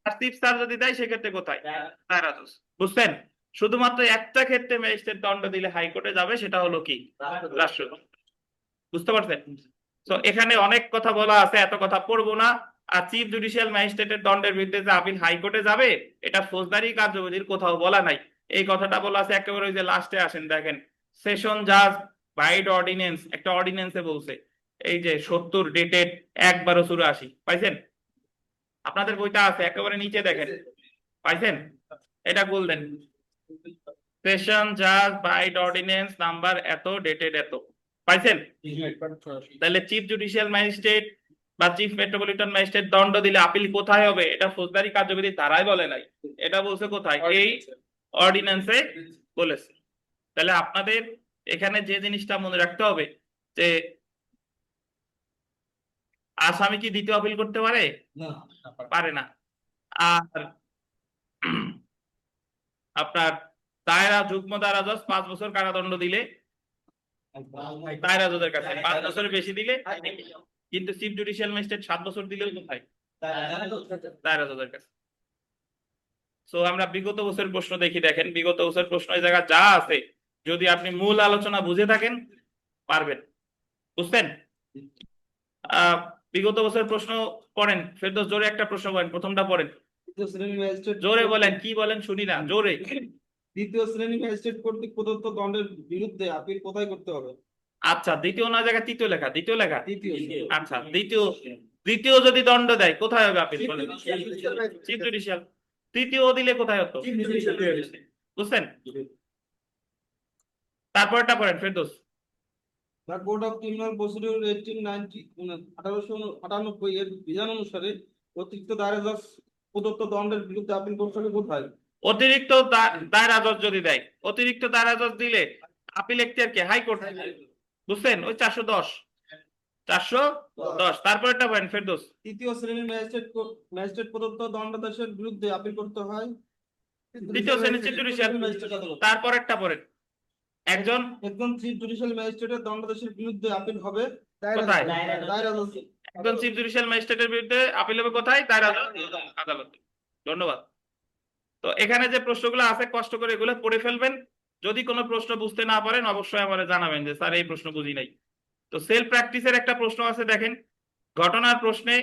আর চিফ স্যার যদি দেয় সেক্ষেত্রে কোথায়? দায়রা জজ। বুঝছেন? শুধুমাত্র একটা ক্ষেত্রে ম্যাজিস্ট্রেট দণ্ড দিলে হাইকোর্টে যাবে, সেটা হলো কি? রাষ্ট্র। বুঝতে পারছেন? তো এখানে অনেক কথা বলা আছে, এত কথা পড়বো না। আর চিফ জুডিশিয়াল ম্যাজিস্ট্রেটের দণ্ডের বিরুদ্ধে যে আপিল হাইকোর্টে যাবে এটা ফৌজদারি কার্যবিধির কোথাও বলা নাই। এই কথাটা বলা আছে একেবারে ওই যে লাস্টে আসেন দেখেন, সেশন জাজ বাইড অর্ডিনেন্স, একটা অর্ডিনেন্সে বলছে এই যে 70 ডেটেড 1/12/84 পাইছেন? আপনাদের বইটা আছে একেবারে নিচে দেখেন, পাইছেন? এটা বললেন সেশন জাজ বাইড অর্ডিনেন্স নাম্বার এত ডেটেড এত, পাইছেন? তাহলে চিফ জুডিশিয়াল ম্যাজিস্ট্রেট বা চিফ মেট্রোপলিটন ম্যাজিস্ট্রেট দণ্ড দিলে আপিল কোথায় হবে এটা ফৌজদারি কার্যবিধি ধারায় বলে নাই, এটা বলছে কোথায়? এই অর্ডিন্যান্সে বলেছে। তাহলে আপনাদের এখানে যে জিনিসটা মনে রাখতে হবে যে আসামি কি দ্বিতীয় আপিল করতে পারে? পারে না। আর আপনার দায়রা যুগ্ম দায়রা জজ 5 বছর কারাদণ্ড দিলে দায়রা জজের কাছে, 5 বছরের বেশি দিলে। কিন্তু চিফ জুডিশিয়াল ম্যাজিস্ট্রেট 7 বছর দিলেও কোথায়? দায়রা জজের কাছে। সো আমরা বিগত বছরের প্রশ্ন দেখি, দেখেন বিগত বছরের প্রশ্ন এই জায়গা যা আছে যদি আপনি মূল আলোচনা বুঝে থাকেন পারবেন। বুঝছেন? বিগত বছর প্রশ্ন পড়েন, ফেরদৌস জোরে একটা প্রশ্ন করেন, প্রথমটা পড়েন, দ্বিতীয় শ্রেণী ম্যাজিস্ট্রেট জোরে বলেন, কি বলেন শুনি না, জোরে। দ্বিতীয় শ্রেণী ম্যাজিস্ট্রেট কর্তৃক প্রদত্ত দণ্ডের বিরুদ্ধে আপিল কোথায় করতে হবে? আচ্ছা, দ্বিতীয় না জায়গায় তৃতীয় লেখা, দ্বিতীয় লেখা। দ্বিতীয়। আচ্ছা, দ্বিতীয়, দ্বিতীয় যদি দণ্ড দেয় কোথায় হবে আপিল বলেন? Chief judicial. তৃতীয় দিলে কোথায় হতো? বুঝছেন? তারপরটা পড়েন Ferdous. The code of criminal procedure 1898 এর বিধান অনুসারে অতিরিক্ত দায়রা জজ প্রদত্ত দণ্ডের বিরুদ্ধে আপিল করতে হবে কোথায়? অতিরিক্ত দায়রা জজ যদি দেয়, অতিরিক্ত দায়রা জজ দিলে আপিল এখতিয়ার কে? হাইকোর্ট। বুঝছেন? ওই 410, 410। তারপরটা পড়েন ফেরদৌস। তৃতীয় শ্রেণীর ম্যাজিস্ট্রেট প্রদত্ত দণ্ডাদেশের বিরুদ্ধে আপিল করতে হয় তৃতীয় শ্রেণীর চিফ জুডিশিয়াল। তারপরেরটা পড়েন। একজন চিফ জুডিশিয়াল ম্যাজিস্ট্রেটের দণ্ডাদেশের বিরুদ্ধে আপিল হবে কোথায়? দায়রা জজ। একজন চিফ জুডিশিয়াল ম্যাজিস্ট্রেটের বিরুদ্ধে আপিল হবে কোথায়? দায়রা আদালতে। ধন্যবাদ। তো এখানে যে প্রশ্নগুলো আছে কষ্ট করে এগুলো পড়ে ফেলবেন। যদি কোনো প্রশ্ন বুঝতে না পারেন অবশ্যই আমাদের জানাবেন যে স্যার এই প্রশ্ন বুঝি নাই। তো সেলফ প্র্যাকটিসের একটা প্রশ্ন আছে, দেখেন, ঘটনার প্রশ্নে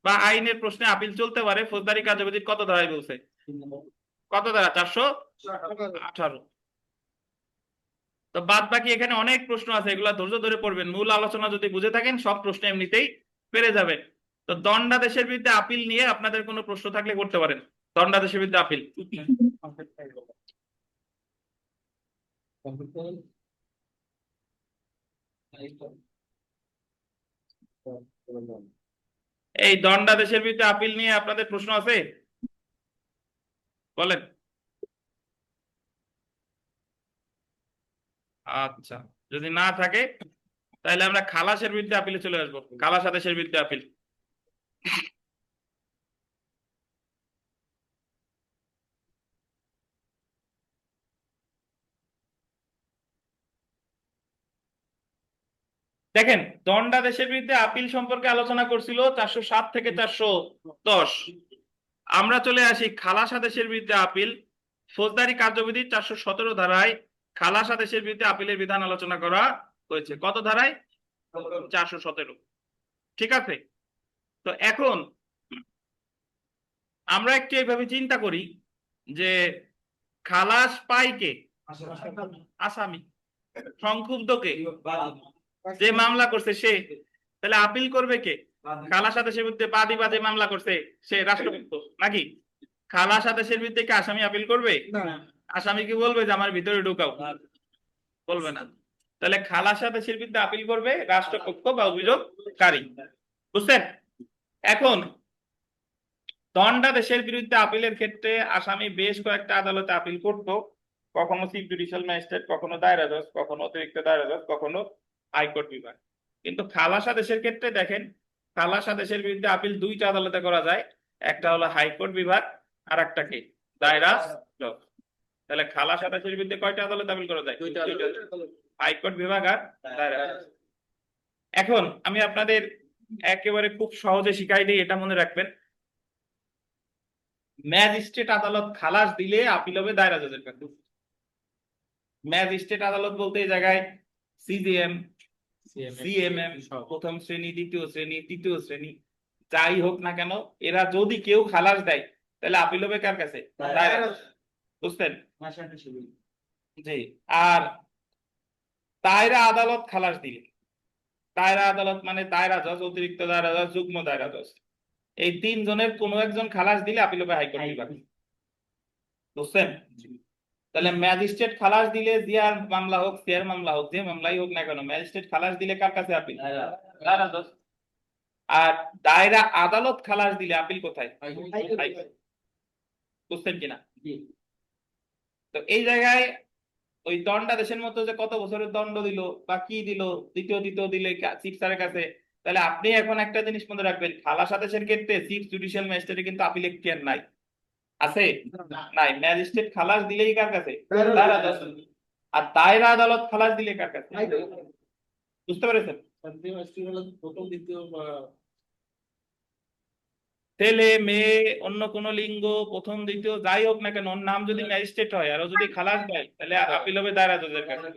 বা আইনের প্রশ্নে আপিল চলতে পারে ফৌজদারি কার্যবিধির কত ধারায় বলছে? কত ধারা? 418। তো বাদ বাকি এখানে অনেক প্রশ্ন আছে, এগুলা ধৈর্য ধরে পড়বেন। মূল আলোচনা যদি বুঝে থাকেন সব প্রশ্ন এমনিতেই পেরে যাবেন। তো দণ্ডাদেশের বিরুদ্ধে আপিল নিয়ে আপনাদের কোনো প্রশ্ন থাকলে করতে পারেন। দণ্ডাদেশের বিরুদ্ধে আপিল। এই দণ্ডাদেশের বিরুদ্ধে আপিল নিয়ে আপনাদের প্রশ্ন আছে? বলেন। আচ্ছা, যদি না থাকে তাহলে আমরা খালাসের বিরুদ্ধে আপিলে চলে আসবো। খালাস আদেশের বিরুদ্ধে আপিল। দেখেন, দণ্ডাদেশের বিরুদ্ধে আপিল সম্পর্কে আলোচনা করছিল 407 থেকে 410। আমরা চলে আসি খালাস আদেশের বিরুদ্ধে আপিল। ফৌজদারি কার্যবিধি 417 ধারায় খালাস আদেশের বিরুদ্ধে আপিলের বিধান আলোচনা করা হয়েছে। কত ধারায়? 417। ঠিক আছে। তো এখন আমরা একটু এইভাবে চিন্তা করি যে খালাস পাই কে? আসামি। সংক্ষুব্ধকে, যে মামলা করছে সে। তাহলে আপিল করবে কে? খালাস আদেশের বিরুদ্ধে বাদী বা যে মামলা করছে সে রাষ্ট্রপক্ষ নাকি? খালাস আদেশের বিরুদ্ধে কি আসামি আপিল করবে? আসামি কি বলবে যে আমার ভিতরে ঢুকাও? বলবে না। তাহলে খালাস আদেশের বিরুদ্ধে আপিল করবে রাষ্ট্রপক্ষ বা অভিযোগকারী। বুঝছেন? এখন দণ্ডাদেশের বিরুদ্ধে আপিলের ক্ষেত্রে আসামি বেশ কয়েকটা আদালতে আপিল করতো। কখনো চিফ জুডিশিয়াল ম্যাজিস্ট্রেট, কখনো দায়রা জজ, কখনো অতিরিক্ত দায়রা জজ, কখনো হাইকোর্ট বিভাগ। কিন্তু খালাস আদেশের ক্ষেত্রে দেখেন, খালাস আদেশের বিরুদ্ধে আপিল দুইটা আদালতে করা যায়। একটা হলো হাইকোর্ট বিভাগ, আর একটা কি? দায়রা জজ। তাহলে খালাস আদেশের বিরুদ্ধে কয়টা আদালতে আপিল করা যায়? দুইটা। হাইকোর্ট বিভাগ আর দায়রা জজ। এখন আমি আপনাদের একেবারে খুব সহজে শিখাই দিই, এটা মনে রাখবেন। ম্যাজিস্ট্রেট আদালত খালাস দিলে আপিল হবে দায়রা জজের কাছে। ম্যাজিস্ট্রেট আদালত বলতে এই জায়গায় সিজিএম, সিএমএম, প্রথম শ্রেণী, দ্বিতীয় শ্রেণী, তৃতীয় শ্রেণী, যাই হোক না কেন, এরা যদি কেউ খালাস দেয় তাহলে আপিল হবে কার কাছে? দায়রা জজ। বুঝছেন? জি। আর দায়রা আদালত খালাস দিলে, দায়রা আদালত মানে দায়রা জজ, অতিরিক্ত দায়রা জজ, যুগ্ম দায়রা জজ, এই তিনজনের কোনো একজন খালাস দিলে আপিল হবে হাইকোর্ট বিভাগ। বুঝছেন? তাহলে ম্যাজিস্ট্রেট খালাস দিলে জিয়ার মামলা হোক, সিয়ার মামলা হোক, যে মামলাই হোক না কেন, ম্যাজিস্ট্রেট খালাস দিলে কার কাছে আপিল? দায়রা জজ। আর দায়রা আদালত খালাস দিলে আপিল কোথায়? হাইকোর্ট। বুঝছেন কিনা? তো এই জায়গায় ওই দণ্ডাদেশের মতো যে কত বছরের দণ্ড দিল বা কি দিল, দ্বিতীয় দিলে চিফ স্যারের কাছে, তাহলে আপনি এখন একটা জিনিস মনে রাখবেন, খালাস আদেশের ক্ষেত্রে চিফ জুডিশিয়াল ম্যাজিস্ট্রেটের কিন্তু আপিল এখতিয়ার নাই। আছে? নাই। ম্যাজিস্ট্রেট খালাস দিলেই কার কাছে? দায়রা জজ। আর দায়রা আদালত খালাস দিলে কার কাছে? বুঝতে পেরেছেন? প্রথম দ্বিতীয় ছেলে মেয়ে অন্য কোন লিঙ্গ, প্রথম দ্বিতীয় যাই হোক না কেন, ওর নাম যদি ম্যাজিস্ট্রেট হয় আর ও যদি খালাস দেয় তাহলে আপিল হবে দায়রা জজের কাছে।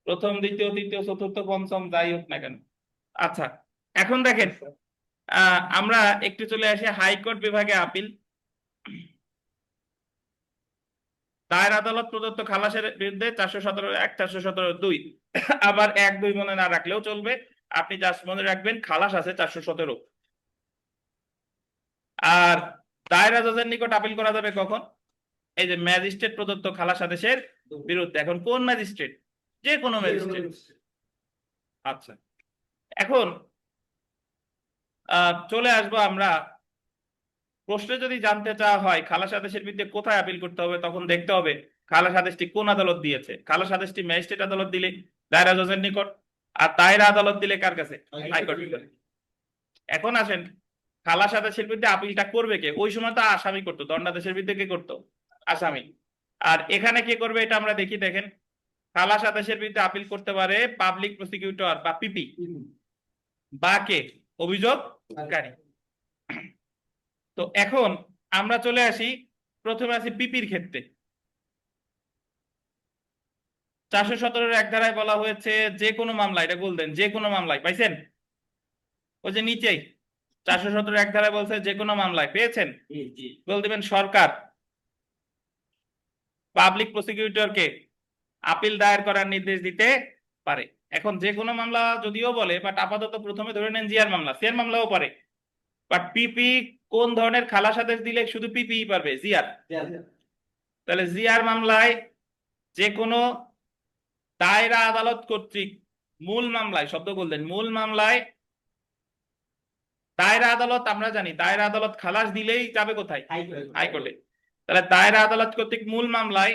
প্রথম, দ্বিতীয়, তৃতীয়, চতুর্থ, পঞ্চম যাই হোক না কেন। আচ্ছা, এখন দেখেন আমরা একটু চলে আসি হাইকোর্ট বিভাগে আপিল। দায়ের আদালত প্রদত্ত খালাসের বিরুদ্ধে 417(1), 417(2), আবার 1, 2 মনে না রাখলেও চলবে, আপনি জাস্ট মনে রাখবেন খালাস আছে 417। আর দায়ের জজের নিকট আপিল করা যাবে কখন? এই যে ম্যাজিস্ট্রেট প্রদত্ত খালাস আদেশের বিরুদ্ধে। এখন কোন ম্যাজিস্ট্রেট? যে কোনো ম্যাজিস্ট্রেট। আচ্ছা, এখন চলে আসবো আমরা প্রশ্নে। যদি জানতে চাওয়া হয় খালাস আদেশের বিরুদ্ধে কোথায় আপিল করতে হবে, তখন দেখতে হবে খালাস আদেশটি কোন আদালত দিয়েছে। খালাস আদেশটি ম্যাজিস্ট্রেট আদালত দিলে দায়রা জজের নিকট, আর দায়রা আদালত দিলে কার কাছে? হাইকোর্ট বিভাগে। এখন আসেন, খালাস আদেশের বিরুদ্ধে আপিলটা করবে কে? ওই সময় তো আসামি করতো, দণ্ডাদেশের বিরুদ্ধে কে করতো? আসামি। আর এখানে কে করবে এটা আমরা দেখি। দেখেন, খালাস আদেশের বিরুদ্ধে আপিল করতে পারে পাবলিক প্রসিকিউটর বা পিপি, বা কে? অভিযোগকারী। তো এখন আমরা চলে আসি, প্রথমে আসি পিপির ক্ষেত্রে। 417(1) ধারায় বলা হয়েছে যে কোনো মামলা, এটা বলতেন যে কোনো মামলায়, পাইছেন? ওই যে নিচেই 417(1) ধারায় বলছে যে কোনো মামলায়, পেয়েছেন? বল দিবেন সরকার পাবলিক প্রসিকিউটরকে আপিল দায়ের করার নির্দেশ দিতে পারে। এখন যে কোনো মামলা যদিও বলে, বাট আপাতত প্রথমে ধরে নেন জিআর মামলা। সিআর মামলাও পারে, বাট পিপি কোন ধরনের খালাস আদেশ দিলে শুধু পিপি পারবে? জিআর। তাহলে জিআর মামলায় যে কোনো দায়রা আদালত কর্তৃক মূল মামলায়, শব্দ বললেন মূল মামলায়, দায়রা আদালত আমরা জানি দায়রা আদালত খালাস দিলেই যাবে কোথায়? হাইকোর্টে। তাহলে দায়রা আদালত কর্তৃক মূল মামলায়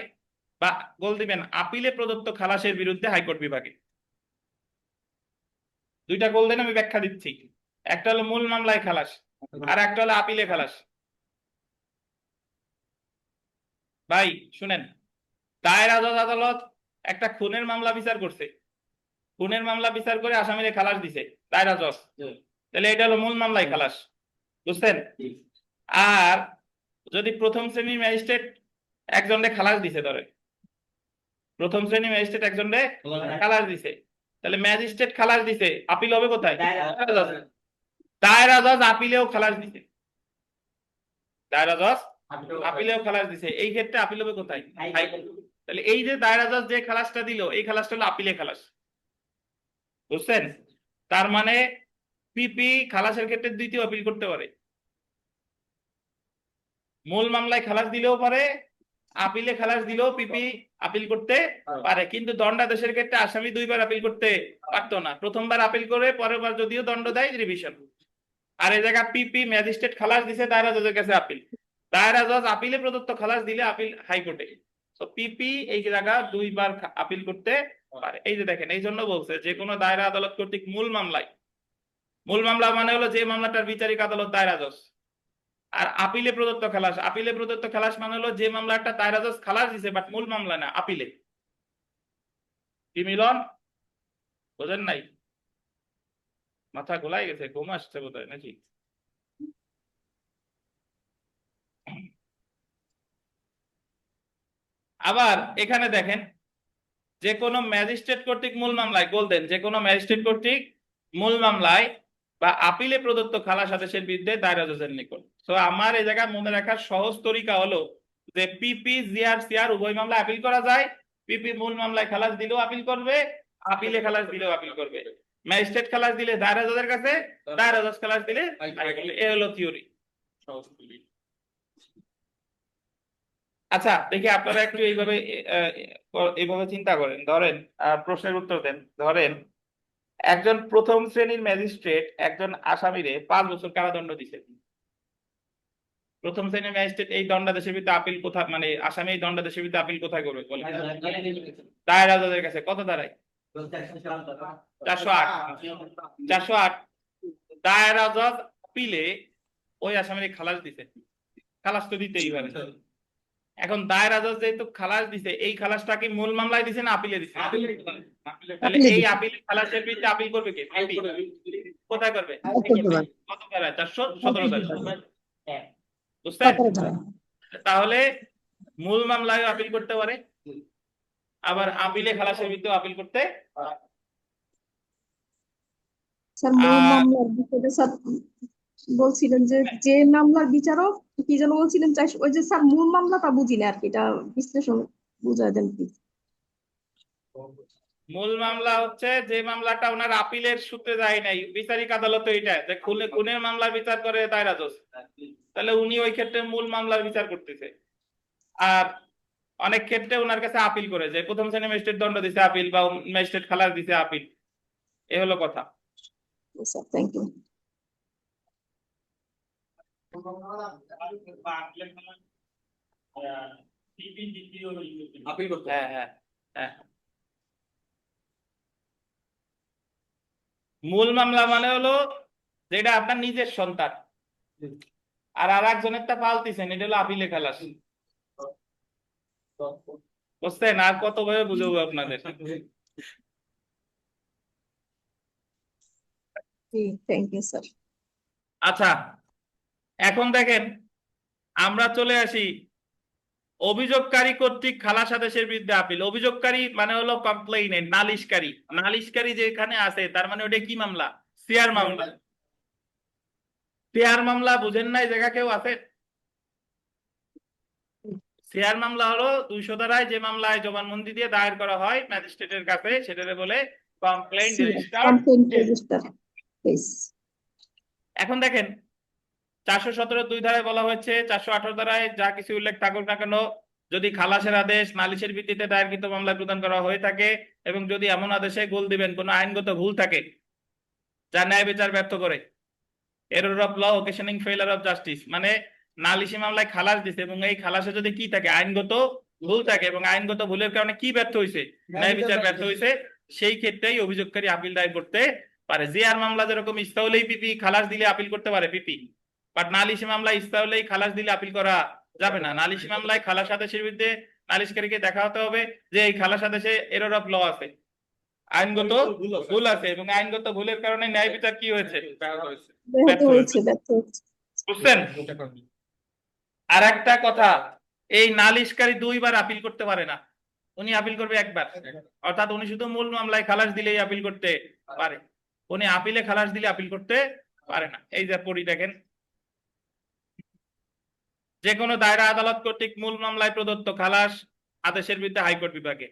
বা বল দিবেন আপিলে প্রদত্ত খালাসের বিরুদ্ধে হাইকোর্ট বিভাগে। দুইটা গোল দেন, আমি ব্যাখ্যা দিচ্ছি। একটা হলো মূল মামলায় খালাস, আর একটা হলো আপিলে খালাস। ভাই শুনেন, দায়রা জজ আদালত একটা খুনের মামলা বিচার করছে, খুনের মামলা বিচার করে আসামিরে খালাস দিছে দায়রা জজ, তাহলে এটা হলো মূল মামলায় খালাস, বুঝছেন? আর যদি প্রথম শ্রেণীর ম্যাজিস্ট্রেট একজনকে খালাস দিছে, ধরে প্রথম শ্রেণীর ম্যাজিস্ট্রেট একজনকে খালাস দিছে, তাহলে ম্যাজিস্ট্রেট খালাস দিছে, আপিল হবে কোথায়? দায়রা জজ আপিলেও খালাস দিছে, দায়রা জজ আপিলেও খালাস দিছে, এই ক্ষেত্রে আপিল হবে কোথায়? হাইকোর্ট। তাহলে এই যে দায়রা জজ যে খালাসটা দিল, এই খালাসটা হলো আপিলে খালাস, বুঝছেন? তার মানে পিপি খালাসের ক্ষেত্রে দ্বিতীয় আপিল করতে পারে। মূল মামলায় খালাস দিলেও পারে, আপিলে খালাস দিলেও পিপি আপিল করতে পারে। কিন্তু দণ্ডাদেশের ক্ষেত্রে আসামি দুইবার আপিল করতে পারতো না, প্রথমবার আপিল করে পরের বার যদিও দণ্ড দেয় রিভিশন। আর এই জায়গা পিপি ম্যাজিস্ট্রেট খালাস দিছে, দায়রা জজের কাছে আপিল, দায়রা জজ আপিলে প্রদত্ত খালাস দিলে আপিল হাইকোর্টে। তো পিপি এই জায়গা দুইবার আপিল করতে পারে। এই যে দেখেন, এই জন্য বলছে যে কোনো দায়রা আদালত কর্তৃক মূল মামলায়, মূল মামলা মানে হলো যে মামলাটার বিচারিক আদালত দায়রা জজ, আর আপিলে প্রদত্ত খালাস, আপিলে প্রদত্ত খালাস মানে হলো যে মামলাটা দায়রা জজ খালাস দিছে বাট মূল মামলা না, আপিলে। কি মিলন? বোঝেন নাই? মাথা গোলাই গেছে, ঘুম আসছে বোধহয় নাকি? আবার এখানে দেখেন, যে কোনো ম্যাজিস্ট্রেট কর্তৃক মূল মামলায়, বলতেন যে কোনো ম্যাজিস্ট্রেট কর্তৃক মূল মামলায় বা আপিলে প্রদত্ত খালাস আদেশের বিরুদ্ধে দায়রা জজের নিকট। তো আমার এই জায়গায় মনে রাখার সহজ তরিকা হলো যে পিপি জিআর সিআর উভয় মামলায় আপিল করা যায়। পিপি মূল মামলায় খালাস দিলেও আপিল করবে, আপিলে খালাস দিলেও আপিল করবে। ম্যাজিস্ট্রেট খালাস দিলে দায়রা জজের কাছে, দায়রা জজ খালাস দিলে হাইকোর্টে। এই হলো থিওরি। আচ্ছা দেখি আপনারা একটু এইভাবে চিন্তা করেন। ধরেন প্রশ্নের উত্তর দেন। ধরেন একজন প্রথম শ্রেণীর ম্যাজিস্ট্রেট একজন আসামিরে 5 বছর কারাদণ্ড দিছে। প্রথম শ্রেণীর ম্যাজিস্ট্রেট এই দণ্ডাদেশের বিরুদ্ধে আপিল কোথায়, মানে আসামি এই দণ্ডাদেশের বিরুদ্ধে আপিল কোথায় করবে বলেন? দায়রা জজের কাছে। কত ধারায়? 408। 408 দায়রা জজ আপিলে ওই আসামিরে খালাস দিছে, খালাস তো দিতেই পারে। এখন দায়রা জজ যেহেতু খালাস দিছে, এই খালাসটা কি মূল মামলায় দিছে না আপিলে দিছে? তাহলে এই আপিলে খালাসের বিরুদ্ধে আপিল করবে কে? কোথায় করবে? কত ধারায়? 417 ধারায়, বুঝছেন? তাহলে মূল মামলায় আপিল করতে পারে, আবার আপিলে খালাসের বিরুদ্ধে আপিল করতে পারে। স্যার মূল আর মামলার বিষয়টা স্যার বলছিলেন যে যে মামলার বিচারক কি যেন বলছিলেন ওই যে স্যার মূল মামলাটা বুঝি না আর কি, এটা বিশ্লেষণ বুঝাই দেন প্লিজ। মূল মামলা হচ্ছে যে মামলাটা ওনার আপিলের সূত্রে যায় নাই, বিচারিক আদালতে এটা যে খুনের মামলার বিচার করে দায়রা জজ, তাহলে উনি ওই ক্ষেত্রে মূল মামলার বিচার করতেছে। আর অনেক ক্ষেত্রে ওনার কাছে আপিল করে যে প্রথম শ্রেণী ম্যাজিস্ট্রেট দণ্ড দিছে আপিল বা ম্যাজিস্ট্রেট খালাস দিছে আপিল, এ হলো কথা। Sir thank you. আপিল করতে হ্যাঁ হ্যাঁ হ্যাঁ, মূল মামলা মানে হলো যেটা আপনার নিজের সন্তান আর একজনের তা পালতেছেন, এটা হলো আপিলে খালাস। বুঝছেন? আর কত ভাবে বুঝাবো আপনাদের? জি থ্যাংক ইউ স্যার। আচ্ছা, এখন দেখেন আমরা চলে আসি অভিযোগকারী কর্তৃক খালাস আদেশের বিরুদ্ধে আপিল। অভিযোগকারী মানে হলো কমপ্লেইনেন্ট, নালিশকারী। নালিশকারী যেখানে আছে তার মানে ওটা কি মামলা? সিআর মামলা। সিআর মামলা বুঝেন নাই জায়গা কেউ আছে? সিআর মামলা হলো 200 ধারায় যে মামলায় জবানবন্দি দিয়ে দায়ের করা হয় ম্যাজিস্ট্রেটের কাছে, সেটাকে বলে complaint register. Complaint register please. এখন দেখেন 417 2 ধারায় বলা হয়েছে, 418 ধারায় যা কিছু উল্লেখ থাকুক না কেন, যদি খালাসের আদেশ নালিশের ভিত্তিতে দায়েরকৃত মামলা প্রদান করা হয়ে থাকে এবং যদি এমন আদেশে গোল দিবেন কোনো আইনগত ভুল থাকে যা ন্যায় বিচার ব্যর্থ করে, error of law occasioning failure of justice, মানে নালিশি মামলায় খালাস দিছে এবং এই খালাসে যদি কি থাকে, আইনগত ভুল থাকে এবং আইনগত ভুলের কারণে কি ব্যর্থ হয়েছে, ন্যায় বিচার ব্যর্থ হয়েছে, সেই ক্ষেত্রেই অভিযোগকারী আপিল দায়ের করতে পারে। জিআর মামলা যেরকম ইচ্ছা হলেই পিপি খালাস দিলে আপিল করতে পারে পিপি, বাট নালিশি মামলায় ইচ্ছা হলেই খালাস দিলে আপিল করা যাবে না। নালিশি মামলায় খালাস আদেশের বিরুদ্ধে নালিশকারীকে দেখা হতে হবে যে এই খালাস আদেশে এরর অফ ল আছে, আইনগত ভুল আছে এবং আইনগত ভুলের কারণে ন্যায় বিচার কি হয়েছে, ব্যাহত ব্যর্থ হয়েছে হয়েছে। ব্যর্থ হয়েছে। বুঝছেন? আর একটা কথা, এই নালিশকারী 2 বার আপিল করতে পারে না, উনি আপিল করবে একবার। অর্থাৎ উনি শুধু মূল মামলায় খালাস দিলেই আপিল করতে পারে, উনি আপিলে খালাস দিলে আপিল করতে পারে না। এই যে পড়ি দেখেন, যে কোনো দায়রা আদালত কর্তৃক মূল মামলায় প্রদত্ত খালাস আদেশের বিরুদ্ধে হাইকোর্ট বিভাগে,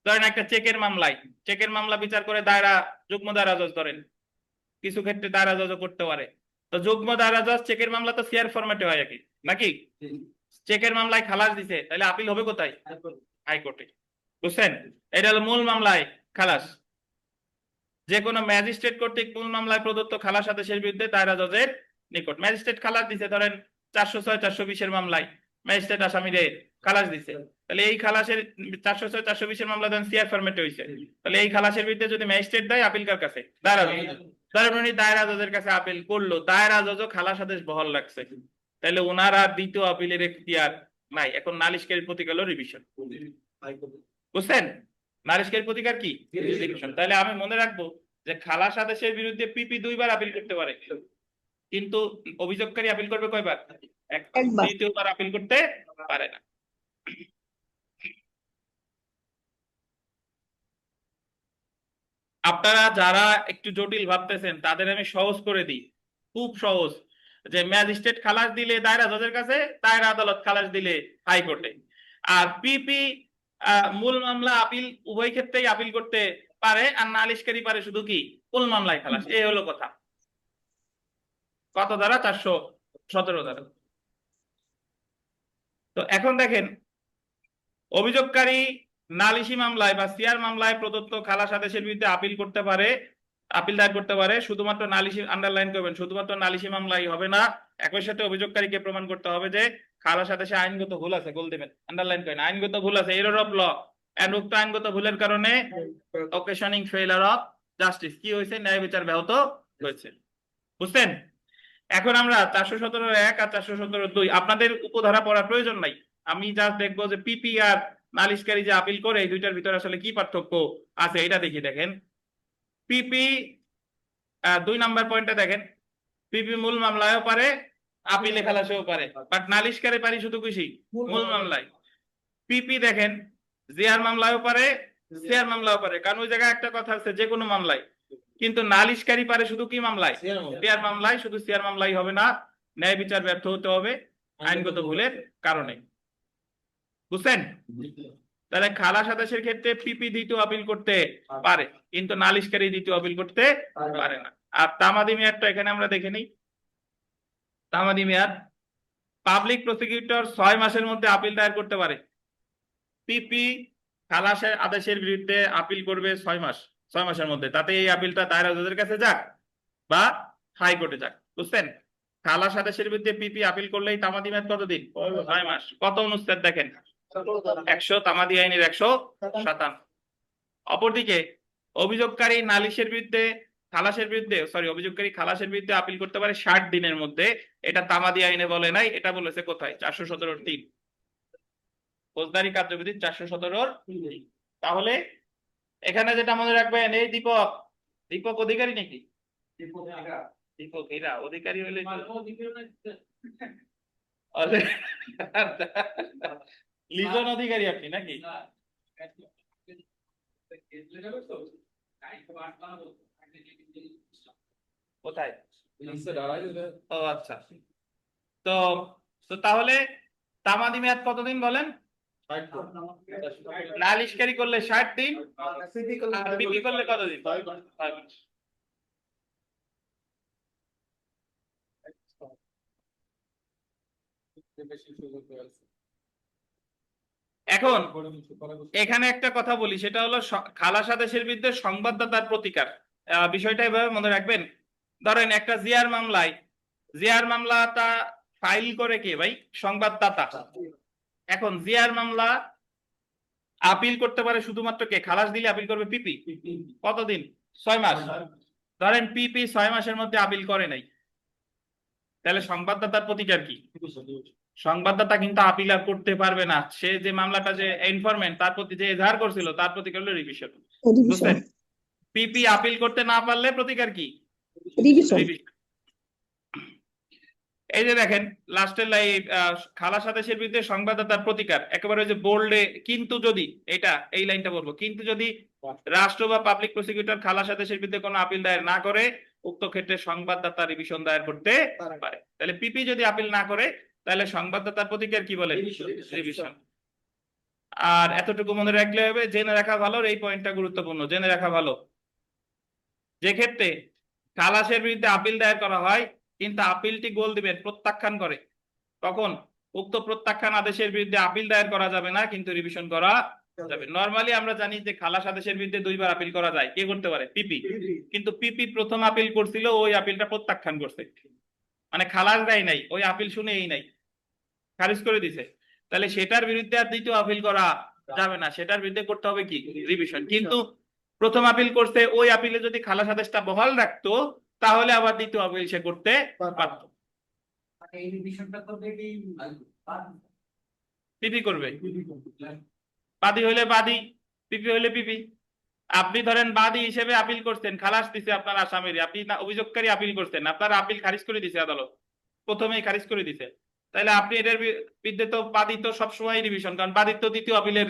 ধরেন একটা চেকের মামলায়, চেকের মামলা বিচার করে দায়রা যুগ্ম দায়রা জজ, ধরেন কিছু ক্ষেত্রে দায়রা জজও করতে পারে, তো যুগ্ম দায়রা জজ চেকের মামলা তো সিআর ফরম্যাটে হয় কি নাকি? চেকের মামলায় খালাস দিছে, তাহলে আপিল হবে কোথায়? হাইকোর্টে। বুঝছেন? এটা হলো মূল মামলায় খালাস। যে কোনো ম্যাজিস্ট্রেট কর্তৃক মূল মামলায় প্রদত্ত খালাস আদেশের বিরুদ্ধে দায়রা জজের নিকট, ম্যাজিস্ট্রেট খালাস দিছে, ধরেন 406 420 মামলায় ম্যাজিস্ট্রেট আসামিরে খালাস দিছে, তাহলে এই খালাসের 406 420 মামলা দেন সিআর ফরম্যাটে হইছে, তাহলে এই খালাসের বিরুদ্ধে যদি ম্যাজিস্ট্রেট দেয় আপিল কার কাছে? দায়রা জজ। ধরেন উনি দায়রা জজের কাছে আপিল করলো, দায়রা জজও খালাস আদেশ বহাল রাখছে, তাহলে ওনার আর দ্বিতীয় আপিলের এখতিয়ার নাই। এখন নালিশকারীর প্রতি গেল রিভিশন। বুঝছেন? নালিশকারীর প্রতিকার কি? রিভিশন। তাহলে আমি মনে রাখবো যে খালাস আদেশের বিরুদ্ধে পিপি 2 বার আপিল করতে পারে, কিন্তু অভিযোগকারী আপিল করবে কয়বার? একবার। একবার। দ্বিতীয়বার আপিল করতে পারে না। আপনারা যারা একটু জটিল ভাবতেছেন তাদের আমি সহজ করে দিই, খুব সহজ, যে ম্যাজিস্ট্রেট খালাস দিলে দায়রা জজের কাছে, দায়রা আদালত খালাস দিলে হাইকোর্টে, আর পিপি মূল মামলা আপিল উভয় ক্ষেত্রেই আপিল করতে পারে, আর নালিশকারী পারে শুধু কি মূল মামলায় খালাস। এই হলো কথা। কত ধারা? 417 ধারা। তো এখন দেখেন, অভিযোগকারী নালিশি মামলায় বা সিআর মামলায় প্রদত্ত খালাস আদেশের বিরুদ্ধে আপিল করতে পারে, আপিল দায়ের করতে পারে শুধুমাত্র নালিশি, আন্ডারলাইন করবেন, শুধুমাত্র নালিশি মামলাই হবে না, একই সাথে অভিযোগকারীকে প্রমাণ করতে হবে যে খালাস আদেশে আইনগত ভুল আছে, গোল দেবেন, আন্ডারলাইন করেন, আইনগত ভুল আছে, এরর অফ ল, এন্ড উক্ত আইনগত ভুলের কারণে ওকেশনিং ফেইলার অফ জাস্টিস, কি হয়েছে? ন্যায় বিচার ব্যাহত হয়েছে। বুঝছেন? এখন আমরা 417(1) আর 417(2), আপনাদের উপধারা পড়ার প্রয়োজন নাই, আমি জাস্ট দেখবো যে পিপি আর নালিশকারী যে আপিল করে এই দুইটার ভিতরে আসলে কি পার্থক্য আছে এটা দেখি। দেখেন পিপি 2 নাম্বার পয়েন্টে দেখেন, পিপি মূল মামলায়ও পারে, আপিলে খালাসেও পারে, বাট নালিশকারী পারি শুধু খুশি মূল মামলায়। পিপি দেখেন জিয়ার মামলায়ও পারে, সিয়ার মামলাও পারে, কারণ ওই জায়গায় একটা কথা আছে যে কোনো মামলায়, কিন্তু নালিশকারী পারে শুধু কি মামলায়? সিয়ার মামলায়। শুধু সিয়ার মামলাই হবে না, ন্যায় বিচার ব্যর্থ হতে হবে আইনগত ভুলের কারণে। বুঝছেন? তাহলে খালাস আদেশের ক্ষেত্রে পিপি দ্বিতীয় আপিল করতে পারে, কিন্তু নালিশকারী দ্বিতীয় আপিল করতে পারে না। আর তামাদি মেয়াদটা এখানে আমরা দেখে নিই। তামাদি মেয়াদ, পাবলিক প্রসিকিউটর 6 মাসের মধ্যে আপিল দায়ের করতে পারে। পিপি খালাসের আদেশের বিরুদ্ধে আপিল করবে 6 মাস, 6 মাসের মধ্যে, তাতে এই আপিলটা দায়রা জজের কাছে যাক বা হাইকোর্টে যাক। বুঝছেন? খালাস আদেশের বিরুদ্ধে পিপি আপিল করলেই তামাদি মেয়াদ কতদিন? 6 মাস। কত অনুচ্ছেদ দেখেন? 100, তামাদি আইনের 157। অপরদিকে অভিযোগকারী নালিশের বিরুদ্ধে অভিযোগকারী খালাসের বিরুদ্ধে আপিল করতে পারে 60 দিনের মধ্যে। এটা তামাদি আইনে বলে নাই, এটা বলেছে কোথায়? 417(3), ফৌজদারি কার্যবিধি 417(3)। তাহলে এখানে যেটা মনে রাখবেন, এই দীপক অধিকারী নাকি? দীপক এরা অধিকারী হলে লিজন অধিকারী আপনি নাকি? কোথায়? ও আচ্ছা। তো তো তাহলে তামাদি মেয়াদ কতদিন বলেন? নালিশকারী করলে 60 দিন, আর পিপি করলে কতদিন? 6 মাস। এখন এখানে একটা কথা বলি, সেটা হলো খালাস আদেশের বিরুদ্ধে সংবাদদাতার প্রতিকার। বিষয়টা এভাবে মনে রাখবেন। ধরেন একটা জিয়ার মামলাটা ফাইল করে কে ভাই? সংবাদদাতা। এখন জিয়ার মামলা আপিল করতে পারে শুধুমাত্র কে? খালাস দিলে আপিল করবে পিপি। কতদিন? 6 মাস। ধরেন পিপি 6 মাসের মধ্যে আপিল করে নাই, তাহলে সংবাদদাতার প্রতিকার কি? সংবাদদাতা কিন্তু আপিল আর করতে পারবে না। সে যে মামলাটা, যে ইনফরমেন্ট, তার প্রতি যে এজাহার করছিল, তার প্রতিকার হলো রিভিশন। বুঝছেন? পিপি আপিল করতে না পারলে প্রতিকার কি? রিভিশন। এই যে দেখেন লাস্টের খালাস আদেশের বিরুদ্ধে সংবাদদাতার প্রতিকার, একেবারে যে বোল্ডে, কিন্তু যদি, এই লাইনটা বলবো, কিন্তু যদি রাষ্ট্র বা পাবলিক প্রসিকিউটর খালাস আদেশের বিরুদ্ধে কোনো আপিল দায়ের না করে, উক্ত ক্ষেত্রে সংবাদদাতা রিভিশন দায়ের করতে পারে। তাহলে পিপি যদি আপিল না করে, তাহলে সংবাদদাতার প্রতিকার কি বলে? রিভিশন। আর এতটুকু মনে রাখলে হবে, জেনে রাখা ভালো, এই পয়েন্টটা গুরুত্বপূর্ণ, জেনে রাখা ভালো। যে ক্ষেত্রে খালাসের বিরুদ্ধে আপিল দায়ের করা হয়, কিন্তু আপিলটি গোল দিবেন প্রত্যাখ্যান করে, তখন উক্ত প্রত্যাখ্যান আদেশের বিরুদ্ধে আপিল দায়ের করা যাবে না, কিন্তু রিভিশন করা যাবে। নরমালি আমরা জানি যে খালাস আদেশের বিরুদ্ধে 2 বার আপিল করা যায়। কে করতে পারে? পিপি। কিন্তু পিপি প্রথম আপিল করছিল, ওই আপিলটা প্রত্যাখ্যান করছে, মানে খালাস দেয় নাই, ওই আপিল শুনেই নাই, খারিজ করে দিছে। তাহলে সেটার বিরুদ্ধে আর দ্বিতীয় আপিল করা যাবে না, সেটার বিরুদ্ধে করতে হবে কি? রিভিশন। কিন্তু প্রথম আপিল করছে, ওই আপিলে যদি খালাস আদেশটা বহাল রাখতো, তাহলে আবার দ্বিতীয় আপিল সে করতে পারতো। পিপি করবে, বাদী হইলে বাদী, পিপি হইলে পিপি। আপনি ধরেন বাদী হিসেবে আপিল করছেন, খালাস দিছে আপনার আসামির, আপনি অভিযোগকারী আপিল করছেন, আপনার আপিল খারিজ করে দিছে আদালত, প্রথমেই খারিজ করে দিছে, তাহলে আপনি এটার বিরুদ্ধে তো বাদী তো সবসময় রিভিশন, কারণ বাদীর তো দ্বিতীয় আপিলের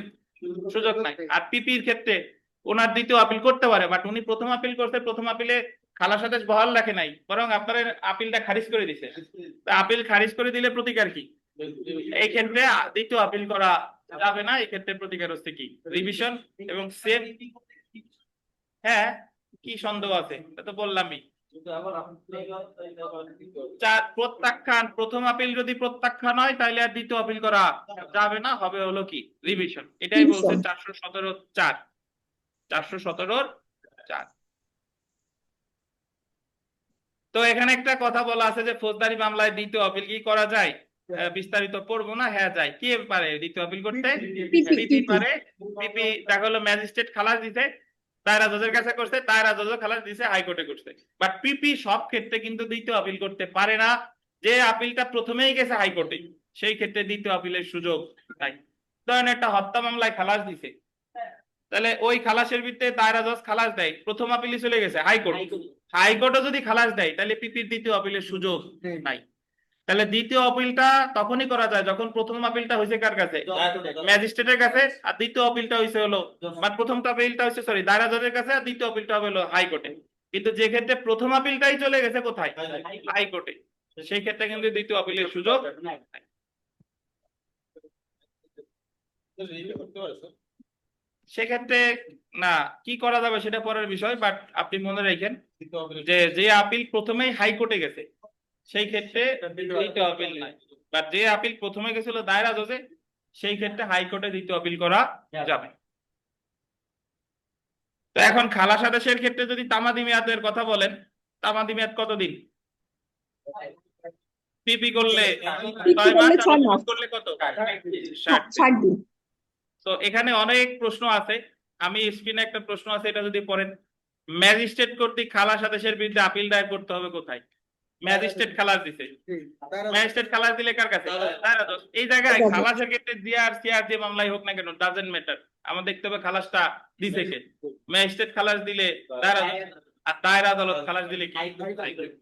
সুযোগ নাই। আর পিপির ক্ষেত্রে ওনার দ্বিতীয় আপিল করতে পারে, বাট উনি প্রথম আপিল করতে, প্রথম আপিলে খালাস আদেশ বহাল রাখে নাই, বরং আপনার আপিলটা খারিজ করে দিছে। আপিল খারিজ করে দিলে প্রতিকার কি? এই ক্ষেত্রে দ্বিতীয় আপিল করা যাবে না, এই ক্ষেত্রে প্রতিকার হচ্ছে কি? রিভিশন। এবং সেম, হ্যাঁ, কি সন্দেহ আছে? তা তো বললামই। প্রত্যাখ্যান, প্রথম আপিল যদি প্রত্যাখ্যান হয়, তাহলে আর দ্বিতীয় আপিল করা যাবে না, হবে হলো কি? রিভিশন। এটাই বলছে 417(4). 417(4). তো এখানে একটা কথা বলা আছে যে ফৌজদারি মামলায় দ্বিতীয় আপিল কি করা যায়? বিস্তারিত পড়বো না। হ্যাঁ যায়। কে পারে দ্বিতীয় আপিল করতে? পিপি পারে। পিপি দেখা হলো ম্যাজিস্ট্রেট খালাস দিতে, দায়রা জজের কাছে করছে, দায়রা জজও খালাস দিছে, হাইকোর্টে করছে। বাট পিপি সব ক্ষেত্রে কিন্তু দ্বিতীয় আপিল করতে পারে না। যে আপিলটা প্রথমেই গেছে হাইকোর্টে, সেই ক্ষেত্রে দ্বিতীয় আপিলের সুযোগ নাই। ধরেন একটা হত্যা মামলায় খালাস দিছে, তাহলে ওই খালাসের ভিত্তিতে দায়রা জজ খালাস দেয়, প্রথম আপিলে চলে গেছে হাইকোর্ট, হাইকোর্টও যদি খালাস দেয়, তাহলে পিপির দ্বিতীয় আপিলের সুযোগ নাই। তাহলে দ্বিতীয় আপিলটা তখনই করা যায় যখন প্রথম আপিলটা হয়েছে কার কাছে, ম্যাজিস্ট্রেটের কাছে, আর দ্বিতীয় আপিলটা হয়েছে হলো মানে প্রথমটা আপিলটা হয়েছে সরি দায়রা জজের কাছে, আর দ্বিতীয় আপিলটা হবে হলো হাইকোর্টে। কিন্তু যে ক্ষেত্রে প্রথম আপিলটাই চলে গেছে কোথায়, হাইকোর্টে, সেই ক্ষেত্রে কিন্তু দ্বিতীয় আপিলের সুযোগ নাই। করতে পারে স্যার। সেক্ষেত্রে না, কি করা যাবে সেটা পরের বিষয়, বাট আপনি মনে রাখেন যে যে আপিল প্রথমেই হাইকোর্টে গেছে সেই ক্ষেত্রে দ্বিতীয় আপিল নাই, বাট যে আপিল প্রথমে গেছিল দায়রা জজে সেই ক্ষেত্রে হাইকোর্টে দ্বিতীয় আপিল করা যাবে। তো এখন খালাস আদেশের ক্ষেত্রে যদি তামাদি মেয়াদের কথা বলেন, তামাদি মেয়াদ কতদিন? পিপি করলে 6 মাস, আর 6 মাস, অফিস করলে কত, 60 দিন। 60 দিন। তো এখানে অনেক প্রশ্ন আছে, আমি স্ক্রিনে একটা প্রশ্ন আছে, এটা যদি পড়েন, ম্যাজিস্ট্রেট কর্তৃক খালাস আদেশের বিরুদ্ধে আপিল দায়ের করতে হবে কোথায়? ম্যাজিস্ট্রেট খালাস দিছে, ম্যাজিস্ট্রেট খালাস দিলে কার কাছে, দায়রা জজ। এই জায়গায় দায়রা জজ। খালাসের ক্ষেত্রে জিআর সিআর যে মামলাই হোক না কেন ডাজেন্ট ম্যাটার, আমার দেখতে হবে খালাসটা দিছে কে। ম্যাজিস্ট্রেট খালাস দিলে দায়রা জজ, আর দায়রা আদালত খালাস দিলে কি, হাইকোর্ট।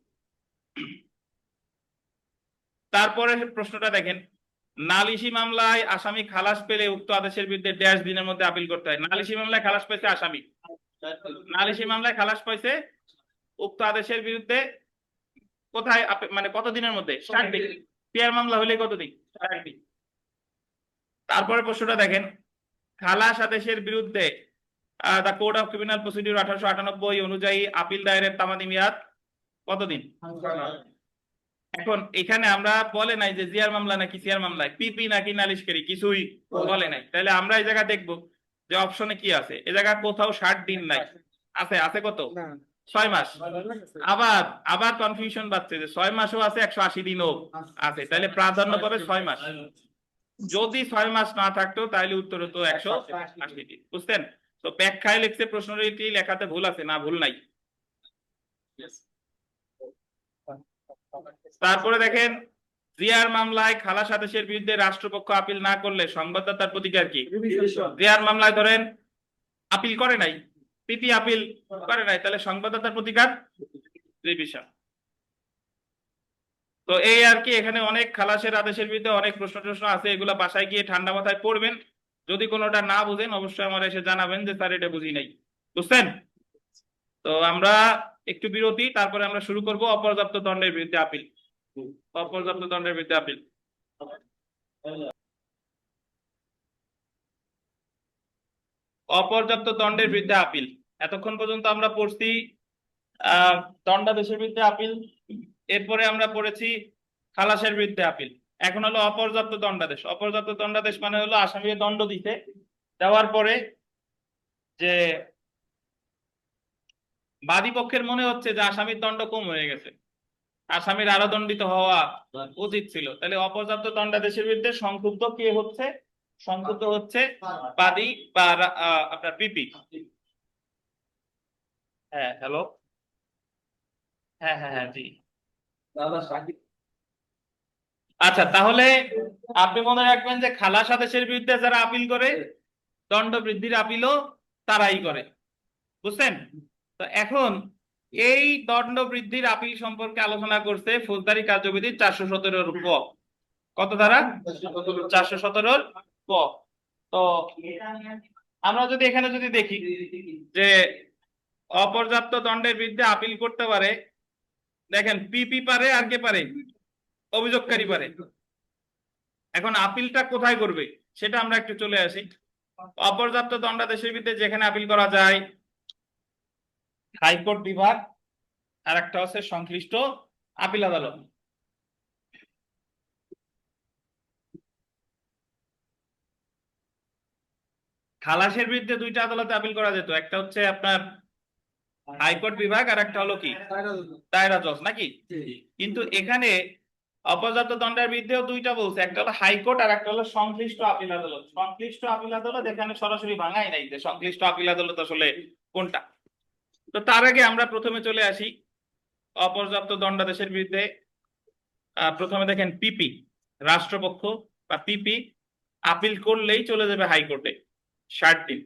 তারপরে প্রশ্নটা দেখেন, নালিশি মামলায় আসামি খালাস পেলে উক্ত আদেশের বিরুদ্ধে ড্যাশ দিনের মধ্যে আপিল করতে হয়। নালিশি মামলায় খালাস পেয়েছে আসামি, নালিশি মামলায় খালাস পাইছে উক্ত আদেশের বিরুদ্ধে কোথায় মানে কত দিনের মধ্যে, 60 দিন। পিয়ার মামলা হলে কতদিন, 60 দিন। তারপরে প্রশ্নটা দেখেন, খালাস আদেশের বিরুদ্ধে the code of criminal procedure 1898 অনুযায়ী আপিল দায়েরের তামাদি মেয়াদ কতদিন? এখন এখানে আমরা বলে নাই যে জিআর মামলা নাকি সিআর মামলায় পিপি নাকি নালিশকারী, কিছুই বলে নাই। তাহলে আমরা এই জায়গা দেখবো যে অপশনে কি আছে, এই জায়গা কোথাও 60 দিন নাই, আছে আছে কত, 6 মাস। আবার আবার কনফিউশন বাড়ছে যে 6 মাসও আছে, 180 দিনও আছে, তাহলে প্রাধান্য পাবে 6 মাস। যদি 6 মাস না থাকতো তাহলে উত্তর হতো 180 দিন। বুঝছেন? তো ব্যাখ্যায় লিখছে প্রশ্নটি লেখাতে ভুল আছে, না ভুল নাই। তারপরে দেখেন, জিআর মামলায় খালাস আদেশের বিরুদ্ধে রাষ্ট্রপক্ষ আপিল না করলে সংবাদদাতার প্রতিকার কি? জিআর মামলায় ধরেন আপিল করে নাই, পিপি আপিল করে নাই, তাহলে সংবাদদাতার প্রতিকার রিভিশন। তো এই আর কি, এখানে অনেক খালাসের আদেশের বিরুদ্ধে অনেক প্রশ্ন আছে, এগুলা বাসায় গিয়ে ঠান্ডা মাথায় পড়বেন। যদি কোনোটা না বুঝেন অবশ্যই আমার এসে জানাবেন যে স্যার এটা বুঝি নাই। বুঝছেন? তো আমরা একটু বিরতি, তারপরে আমরা শুরু করব অপর্যাপ্ত দণ্ডের বিরুদ্ধে আপিল। অপর্যাপ্ত দণ্ডের বিরুদ্ধে আপিল। অপর্যাপ্ত দণ্ডের বিরুদ্ধে আপিল, এতক্ষণ পর্যন্ত আমরা পড়ছি দণ্ডাদেশের বিরুদ্ধে আপিল, এরপরে আমরা পড়েছি খালাসের বিরুদ্ধে আপিল। এখন হলো অপর্যাপ্ত দণ্ডাদেশ। অপর্যাপ্ত দণ্ডাদেশ মানে হলো আসামিকে দণ্ড দিতে, দেওয়ার পরে যে বাদী পক্ষের মনে হচ্ছে যে আসামির দণ্ড কম হয়ে গেছে, আসামির আরো দণ্ডিত হওয়া উচিত ছিল, তাহলে অপর্যাপ্ত দণ্ডাদেশের বিরুদ্ধে সংক্ষুব্ধ কে হচ্ছে? সংক্ষুব্ধ হচ্ছে বাদী বা আপনার পিপি। হ্যাঁ হ্যালো, হ্যাঁ হ্যাঁ হ্যাঁ জি। আচ্ছা, তাহলে আপনি মনে রাখবেন যে খালাস আদেশের বিরুদ্ধে যারা আপিল করে দণ্ড বৃদ্ধির আপিলও তারাই করে। বুঝছেন? তো এখন এই দণ্ড বৃদ্ধির আপিল সম্পর্কে আলোচনা করছে ফৌজদারি কার্যবিধির 417 ক। কত ধারা? 417 ক। তো আমরা যদি এখানে যদি দেখি যে অপর্যাপ্ত দণ্ডের বিরুদ্ধে আপিল করতে পারে, দেখেন পিপি পারে, আর কে পারে? অভিযোগকারী পারে। এখন আপিলটা কোথায় করবে সেটা আমরা একটু চলে আসি। অপর্যাপ্ত দণ্ডাদেশের বিরুদ্ধে যেখানে আপিল করা যায়, হাইকোর্ট বিভাগ, আর একটা হচ্ছে সংশ্লিষ্ট আপিল আদালত। খালাসের বিরুদ্ধে দুইটা আদালতে আপিল করা যেত, একটা হচ্ছে আপনার হাইকোর্ট বিভাগ, আর একটা হলো কি দায়রা জজ, নাকি? কিন্তু এখানে অপর্যাপ্ত দণ্ডের বিরুদ্ধেও দুইটা বলছে, একটা হলো হাইকোর্ট আর একটা হলো সংশ্লিষ্ট আপিল আদালত। সংশ্লিষ্ট আপিল আদালত এখানে সরাসরি ভাঙাই নাই যে সংশ্লিষ্ট আপিল আদালত আসলে কোনটা। তো তার আগে আমরা প্রথমে চলে আসি অপর্যাপ্ত দণ্ডাদেশের বিরুদ্ধে। প্রথমে দেখেন পিপি, রাষ্ট্রপক্ষ বা পিপি আপিল করলেই চলে যাবে হাইকোর্টে 60 দিন।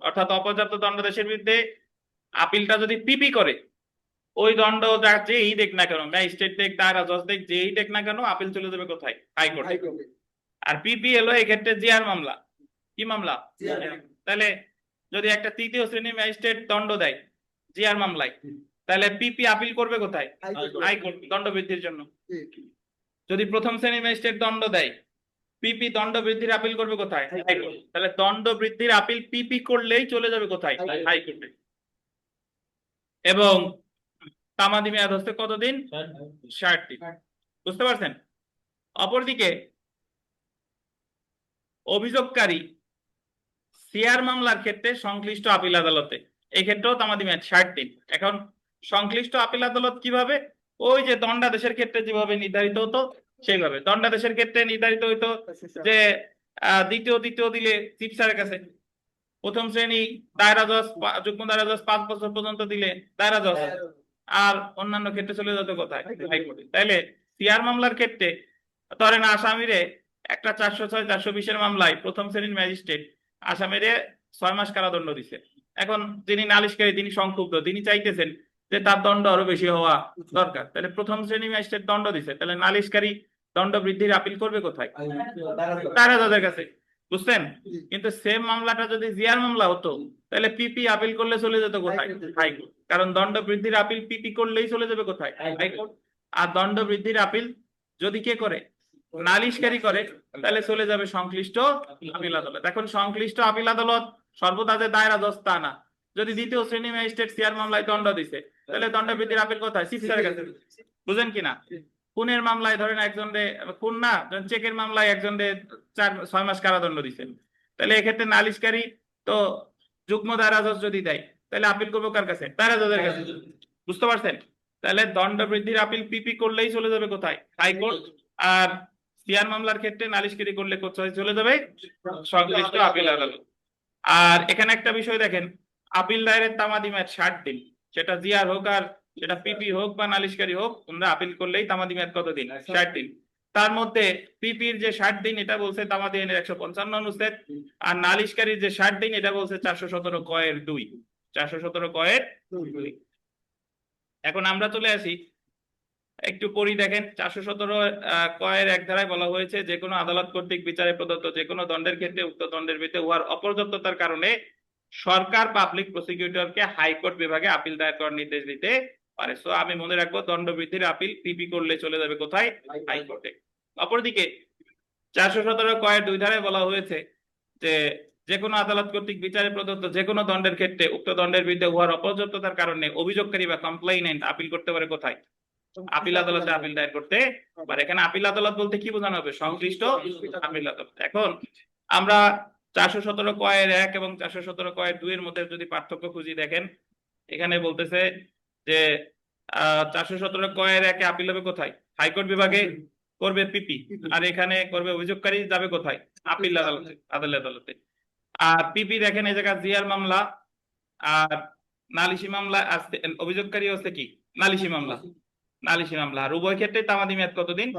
অর্থাৎ অপর্যাপ্ত দণ্ডাদেশের বিরুদ্ধে আপিলটা যদি পিপি করে ওই দণ্ড যেই দেখ না কেন, ম্যাজিস্ট্রেট দেখ, দায়রা জজ দেখ, যেই দেখ না কেন, আপিল চলে যাবে কোথায়? হাইকোর্টে। আর পিপি এলো এই ক্ষেত্রে জিআর মামলা। কি মামলা? তাহলে যদি একটা তৃতীয় শ্রেণীর ম্যাজিস্ট্রেট দণ্ড দেয় জিআর মামলায়, তাহলে পিপি আপিল করবে কোথায়? হাইকোর্ট, দণ্ড বৃদ্ধির জন্য। যদি প্রথম শ্রেণীর ম্যাজিস্ট্রেট দণ্ড দেয়, পিপি দণ্ড বৃদ্ধির আপিল করবে কোথায়? হাইকোর্ট। তাহলে দণ্ড বৃদ্ধির আপিল পিপি করলেই চলে যাবে কোথায়? হাইকোর্টে। এবং তামাদি মেয়াদ হচ্ছে কতদিন? 60 দিন। বুঝতে পারছেন? অপরদিকে অভিযোগকারী সিআর মামলার ক্ষেত্রে সংশ্লিষ্ট আপিল আদালতে, এই ক্ষেত্রেও তামাদি মেয়াদ 60 দিন। এখন সংশ্লিষ্ট আপিল আদালত কিভাবে? ওই যে দণ্ডাদেশের ক্ষেত্রে যেভাবে নির্ধারিত হতো সেইভাবে। দণ্ডাদেশের ক্ষেত্রে নির্ধারিত হইতো যে দ্বিতীয় দিলে চিফ স্যারের কাছে, প্রথম শ্রেণী দায়রা জজ, যুগ্ম দায়রা জজ 5 বছর পর্যন্ত দিলে দায়রা জজ, আর অন্যান্য ক্ষেত্রে চলে যেত কোথায়? হাইকোর্টে। তাইলে সিআর মামলার ক্ষেত্রে ধরেন আসামিরে একটা 406 420 মামলায় প্রথম শ্রেণীর ম্যাজিস্ট্রেট আসামিরে 6 মাস কারাদণ্ড দিছে। এখন যিনি নালিশকারী তিনি সংক্ষুব্ধ, তিনি চাইতেছেন যে তার দণ্ড আরো বেশি হওয়া দরকার। তাহলে প্রথম শ্রেণী ম্যাজিস্ট্রেট দণ্ড দিছে, তাহলে নালিশকারী দণ্ড বৃদ্ধির আপিল করবে কোথায়? দায়রা জজের কাছে। বুঝছেন? কিন্তু সেম মামলাটা যদি জিআর মামলা হতো, তাহলে পিপি আপিল করলে চলে যেত কোথায়? হাইকোর্ট। কারণ দণ্ড বৃদ্ধির আপিল পিপি করলেই চলে যাবে কোথায়? হাইকোর্ট। আর দণ্ড বৃদ্ধির আপিল যদি কে করে? নালিশকারী করে, তাহলে চলে যাবে সংশ্লিষ্ট আপিল আদালত। এখন সংশ্লিষ্ট আপিল আদালত সর্বদা যে দায়রা জজ তা না। যদি দ্বিতীয় শ্রেণী ম্যাজিস্ট্রেট সিআর মামলায় দণ্ড দিছে, তাহলে দণ্ড বৃদ্ধির আপিল কোথায়? চিফ স্যারের কাছে। বুঝেন কিনা? খুনের মামলায় ধরেন একজন খুন না, চেকের মামলায় একজন 6 মাস কারাদণ্ড দিছে, তাহলে এক্ষেত্রে নালিশকারী তো যুগ্ম দায়রা জজ যদি দেয়, তাহলে আপিল করবো কার কাছে? দায়রা জজের কাছে। বুঝতে পারছেন? তাহলে দণ্ড বৃদ্ধির আপিল পিপি করলেই চলে যাবে কোথায়? হাইকোর্ট। আর সিআর মামলার ক্ষেত্রে নালিশকারী করলে কোথায় চলে যাবে? সংশ্লিষ্ট আপিল আদালত। আর এখানে একটা বিষয় দেখেন, আপিল দায়েরের তামাদি মেয়াদ 60 দিন। সেটা জিআর হোক আর সেটা পিপি হোক বা নালিশকারী হোক, তোমরা আপিল করলেই তামাদি মেয়াদ কতদিন? 60 দিন। তার মধ্যে পিপির যে 60 দিন এটা বলছে তামাদি আইনের 155 অনুচ্ছেদ, আর নালিশকারীর যে 60 দিন এটা বলছে 417 কয়ের 2। 417 কয়ের 2। এখন আমরা চলে আসি, একটু পড়ি দেখেন। 417 কয়ের 1 ধারায় বলা হয়েছে, যে কোনো আদালত কর্তৃক বিচারে প্রদত্ত যে কোনো দণ্ডের ক্ষেত্রে উক্ত দণ্ডের ভিত্তিতে উহার অপর্যাপ্ততার কারণে সরকার পাবলিক প্রসিকিউটরকে হাইকোর্ট বিভাগে আপিল দায়ের করার নির্দেশ দিতে পারে। সো আমি মনে রাখবো, দণ্ড বৃদ্ধির আপিল পিপি করলে চলে যাবে কোথায়? হাইকোর্টে। অপরদিকে 417 কয়ের 2 ধারায় বলা হয়েছে যে যে কোনো আদালত কর্তৃক বিচারে প্রদত্ত যে কোনো দণ্ডের ক্ষেত্রে উক্ত দণ্ডের বিরুদ্ধে উহার অপর্যাপ্ততার কারণে অভিযোগকারী বা কমপ্লেইনেন্ট আপিল করতে পারে কোথায়? আপিল আদালতে আপিল দায়ের করতে পারে। এখানে আপিল আদালত বলতে কি বোঝানো হবে? সংশ্লিষ্ট আপিল আদালত। এখন আমরা 417 কয়ের 1 এবং 417 কয়ের 2 এর মধ্যে যদি পার্থক্য খুঁজি, দেখেন এখানে বলতেছে যে 417 কয়ের 1 এ আপিল হবে কোথায়? হাইকোর্ট বিভাগে করবে পিপি, আর এখানে করবে অভিযোগকারী, যাবে কোথায়? আপিল আদালতে, আদালতে। আর পিপি দেখেন এই জায়গায় জিআর মামলা আর নালিশি মামলা, অভিযোগকারী হচ্ছে কি? নালিশি মামলা। নালিশি মামলা। আর উভয় ক্ষেত্রে তামাদি মেয়াদ কতদিন?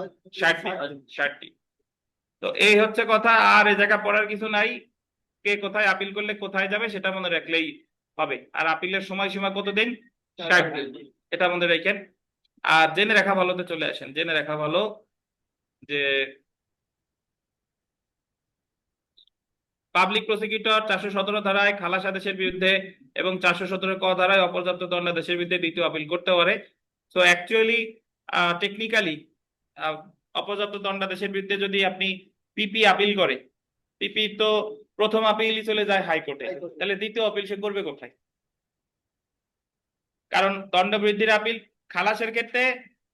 60 দিন। তো এই হচ্ছে কথা। আর এই জায়গা পড়ার কিছু নাই, কে কোথায় আপিল করলে কোথায় যাবে সেটা মনে রাখলেই হবে। আর আপিলের সময়সীমা কতদিন? 60 দিন। এটা মনে রাখেন। আর জেনে রাখা ভালো, তো চলে আসেন, জেনে রাখা ভালো যে পাবলিক প্রসিকিউটর 417 ধারায় খালাস আদেশের বিরুদ্ধে এবং 417 ক ধারায় অপর্যাপ্ত দণ্ডাদেশের বিরুদ্ধে দ্বিতীয় আপিল করতে পারে। সো অ্যাকচুয়ালি টেকনিক্যালি অপর্যাপ্ত দণ্ডাদেশের বিরুদ্ধে যদি আপনি পিপি আপিল করে, পিপি তো প্রথম আপিলই চলে যায় হাইকোর্টে, তাহলে দ্বিতীয় আপিল সে করবে কোথায়? কারণ দণ্ড বৃদ্ধির আপিল খালাসের ক্ষেত্রে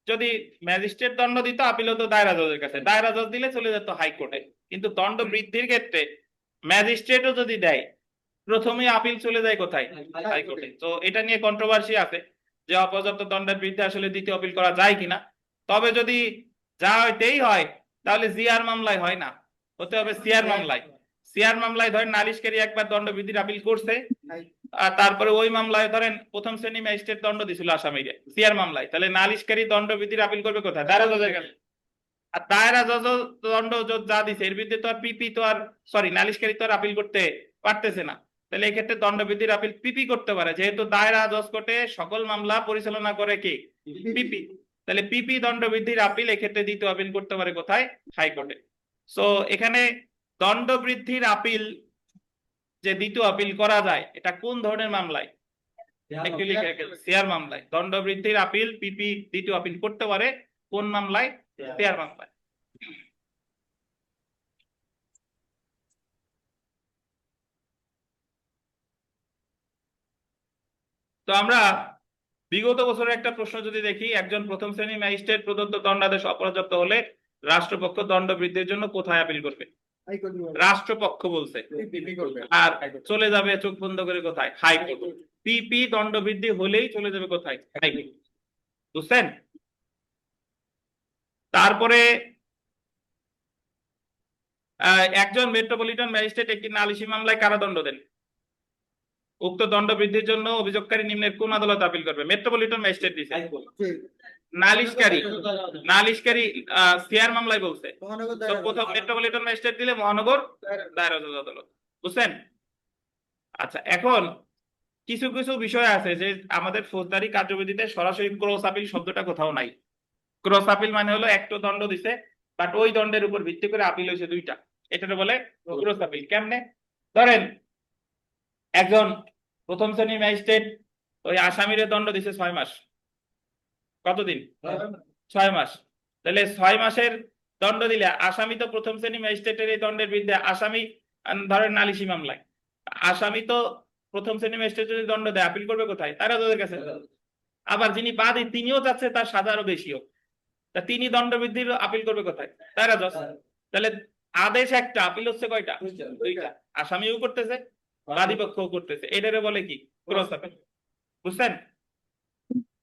যদি ম্যাজিস্ট্রেট দণ্ড দিত, আপিল হতো দায়রা জজের কাছে, দায়রা জজ দিলে চলে যেত হাইকোর্টে। কিন্তু দণ্ড বৃদ্ধির ক্ষেত্রে ম্যাজিস্ট্রেটও যদি দেয়, প্রথমে আপিল চলে যায় কোথায়? হাইকোর্টে। তো এটা নিয়ে কন্ট্রোভার্সি আছে যে অপর্যাপ্ত দণ্ডের বিরুদ্ধে আসলে দ্বিতীয় আপিল করা যায় কিনা। তবে যদি যা হইতেই হয়, তাহলে জিআর মামলায় হয় না, হতে হবে সিআর মামলায়। সিআর মামলায় ধরেন নালিশকারী একবার দণ্ড বৃদ্ধির আপিল করছে, আর তারপরে ওই মামলায় ধরেন প্রথম শ্রেণী ম্যাজিস্ট্রেট দণ্ড দিছিল আসামিকে সিআর মামলায়, তাহলে নালিশকারী দণ্ড বৃদ্ধির আপিল করবে কোথায়? দায়রা জজের কাছে। আর দায়রা জজ দণ্ড যা দিছে এর বিরুদ্ধে তো আর পিপি তো আর নালিশকারী তো আর আপিল করতে পারতেছে না। তাহলে এই ক্ষেত্রে দণ্ডবৃদ্ধির আপিল পিপি করতে পারে, যেহেতু দায়রা জজ কোর্টে সকল মামলা পরিচালনা করে কে? পিপি। তাহলে পিপি দণ্ডবৃদ্ধির আপিল এক্ষেত্রে দ্বিতীয় আপিল করতে পারে কোথায়? হাইকোর্টে। সো এখানে দণ্ডবৃদ্ধির আপিল যে দ্বিতীয় আপিল করা যায়, এটা কোন ধরনের মামলায়? একটু লিখে রাখেন, শেয়ার মামলায় দণ্ডবৃদ্ধির আপিল পিপি দ্বিতীয় আপিল করতে পারে। কোন মামলায়? শেয়ার মামলায়। তো আমরা বিগত বছরের একটা প্রশ্ন যদি দেখি, একজন প্রথম শ্রেণীর ম্যাজিস্ট্রেট প্রদত্ত দণ্ডাদেশ অপর্যাপ্ত হলে রাষ্ট্রপক্ষ দণ্ডবৃদ্ধির জন্য কোথায় আপিল করবে? রাষ্ট্রপক্ষ বলছে, আর চলে যাবে চোখ বন্ধ করে কোথায়? হাইকোর্ট। পিপি দণ্ডবৃদ্ধি হলেই চলে যাবে কোথায়? হাইকোর্ট। বুঝছেন? তারপরে একজন মেট্রোপলিটন ম্যাজিস্ট্রেট একটি নালিশি মামলায় কারাদণ্ড দেন, উক্ত দণ্ড বৃদ্ধির জন্য অভিযোগকারী নিম্নের কোন আদালত আপিল করবে? মেট্রোপলিটন ম্যাজিস্ট্রেট দিছে। নালিশকারী শেয়ার মামলায় বলছে, তো প্রথম মেট্রোপলিটন ম্যাজিস্ট্রেট দিলে মহানগর দায়রা জজ আদালত। বুঝছেন? আচ্ছা, এখন কিছু কিছু বিষয় আছে যে আমাদের ফৌজদারি কার্যবিধিতে সরাসরি ক্রস আপিল শব্দটা কোথাও নাই। ক্রস আপিল মানে হলো একটা দণ্ড দিছে, বাট ওই দণ্ডের উপর ভিত্তি করে আপিল হয়েছে দুইটা, এটাকে বলে ক্রস আপিল। কেমনে? ধরেন একজন প্রথম শ্রেণীর ম্যাজিস্ট্রেট ওই আসামির দণ্ড দিছে 6 মাস। কতদিন? 6 মাস। তাহলে 6 মাসের দণ্ড দিলে আসামি তো প্রথম শ্রেণীর ম্যাজিস্ট্রেটের এই দণ্ডের বিরুদ্ধে আসামি ধরেন নালিশি মামলায়, আসামি তো প্রথম শ্রেণীর ম্যাজিস্ট্রেট যদি দণ্ড দেয় আপিল করবে কোথায়? তারা তাদের কাছে। আবার যিনি বাদী তিনিও চাচ্ছে তার সাজা আরো বেশি হোক, তা তিনি দণ্ডবৃদ্ধির আপিল করবে কোথায়? তারা জজ। তাহলে আদেশ একটা, আপিল হচ্ছে কয়টা? দুইটা। আসামিও করতেছে, বাদী পক্ষও করতেছে, এটারে বলে কি? Cross appeal. বুঝছেন?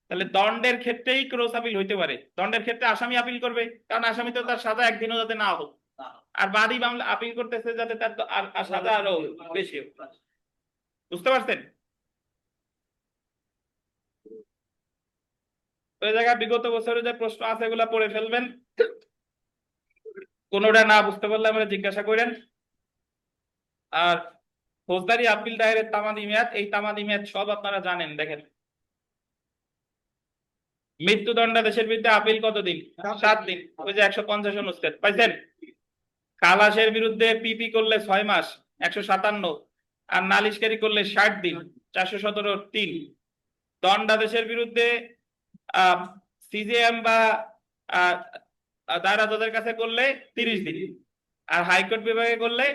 তাহলে দণ্ডের ক্ষেত্রেই ক্রস আপিল হইতে পারে। দণ্ডের ক্ষেত্রে আসামি আপিল করবে, কারণ আসামি তো তার সাজা একদিনও যাতে না হোক, আর বাদী মামলা আপিল করতেছে যাতে তার সাজা আরো বেশি হোক। বুঝতে পারছেন? ওই জায়গায় বিগত বছরে যে প্রশ্ন আছে এগুলা পড়ে ফেলবেন, কোনোটা না বুঝতে পারলে আমরা জিজ্ঞাসা করেন। আর ফৌজদারি আপিল দায়েরের তামাদি মেয়াদ, এই তামাদি মেয়াদ সব আপনারা জানেন। দেখেন, মৃত্যুদণ্ডাদেশের বিরুদ্ধে আপিল কতদিন? 7 দিন। ওই যে 150 অনুচ্ছেদ পাইছেন। খালাসের বিরুদ্ধে পিপি করলে 6 মাস 157, আর নালিশকারী করলে 60 দিন 417(3). দণ্ডাদেশের বিরুদ্ধে সিজেএম বা দায়রা জজের কাছে করলে 30 দিন, আর হাইকোর্ট বিভাগে করলে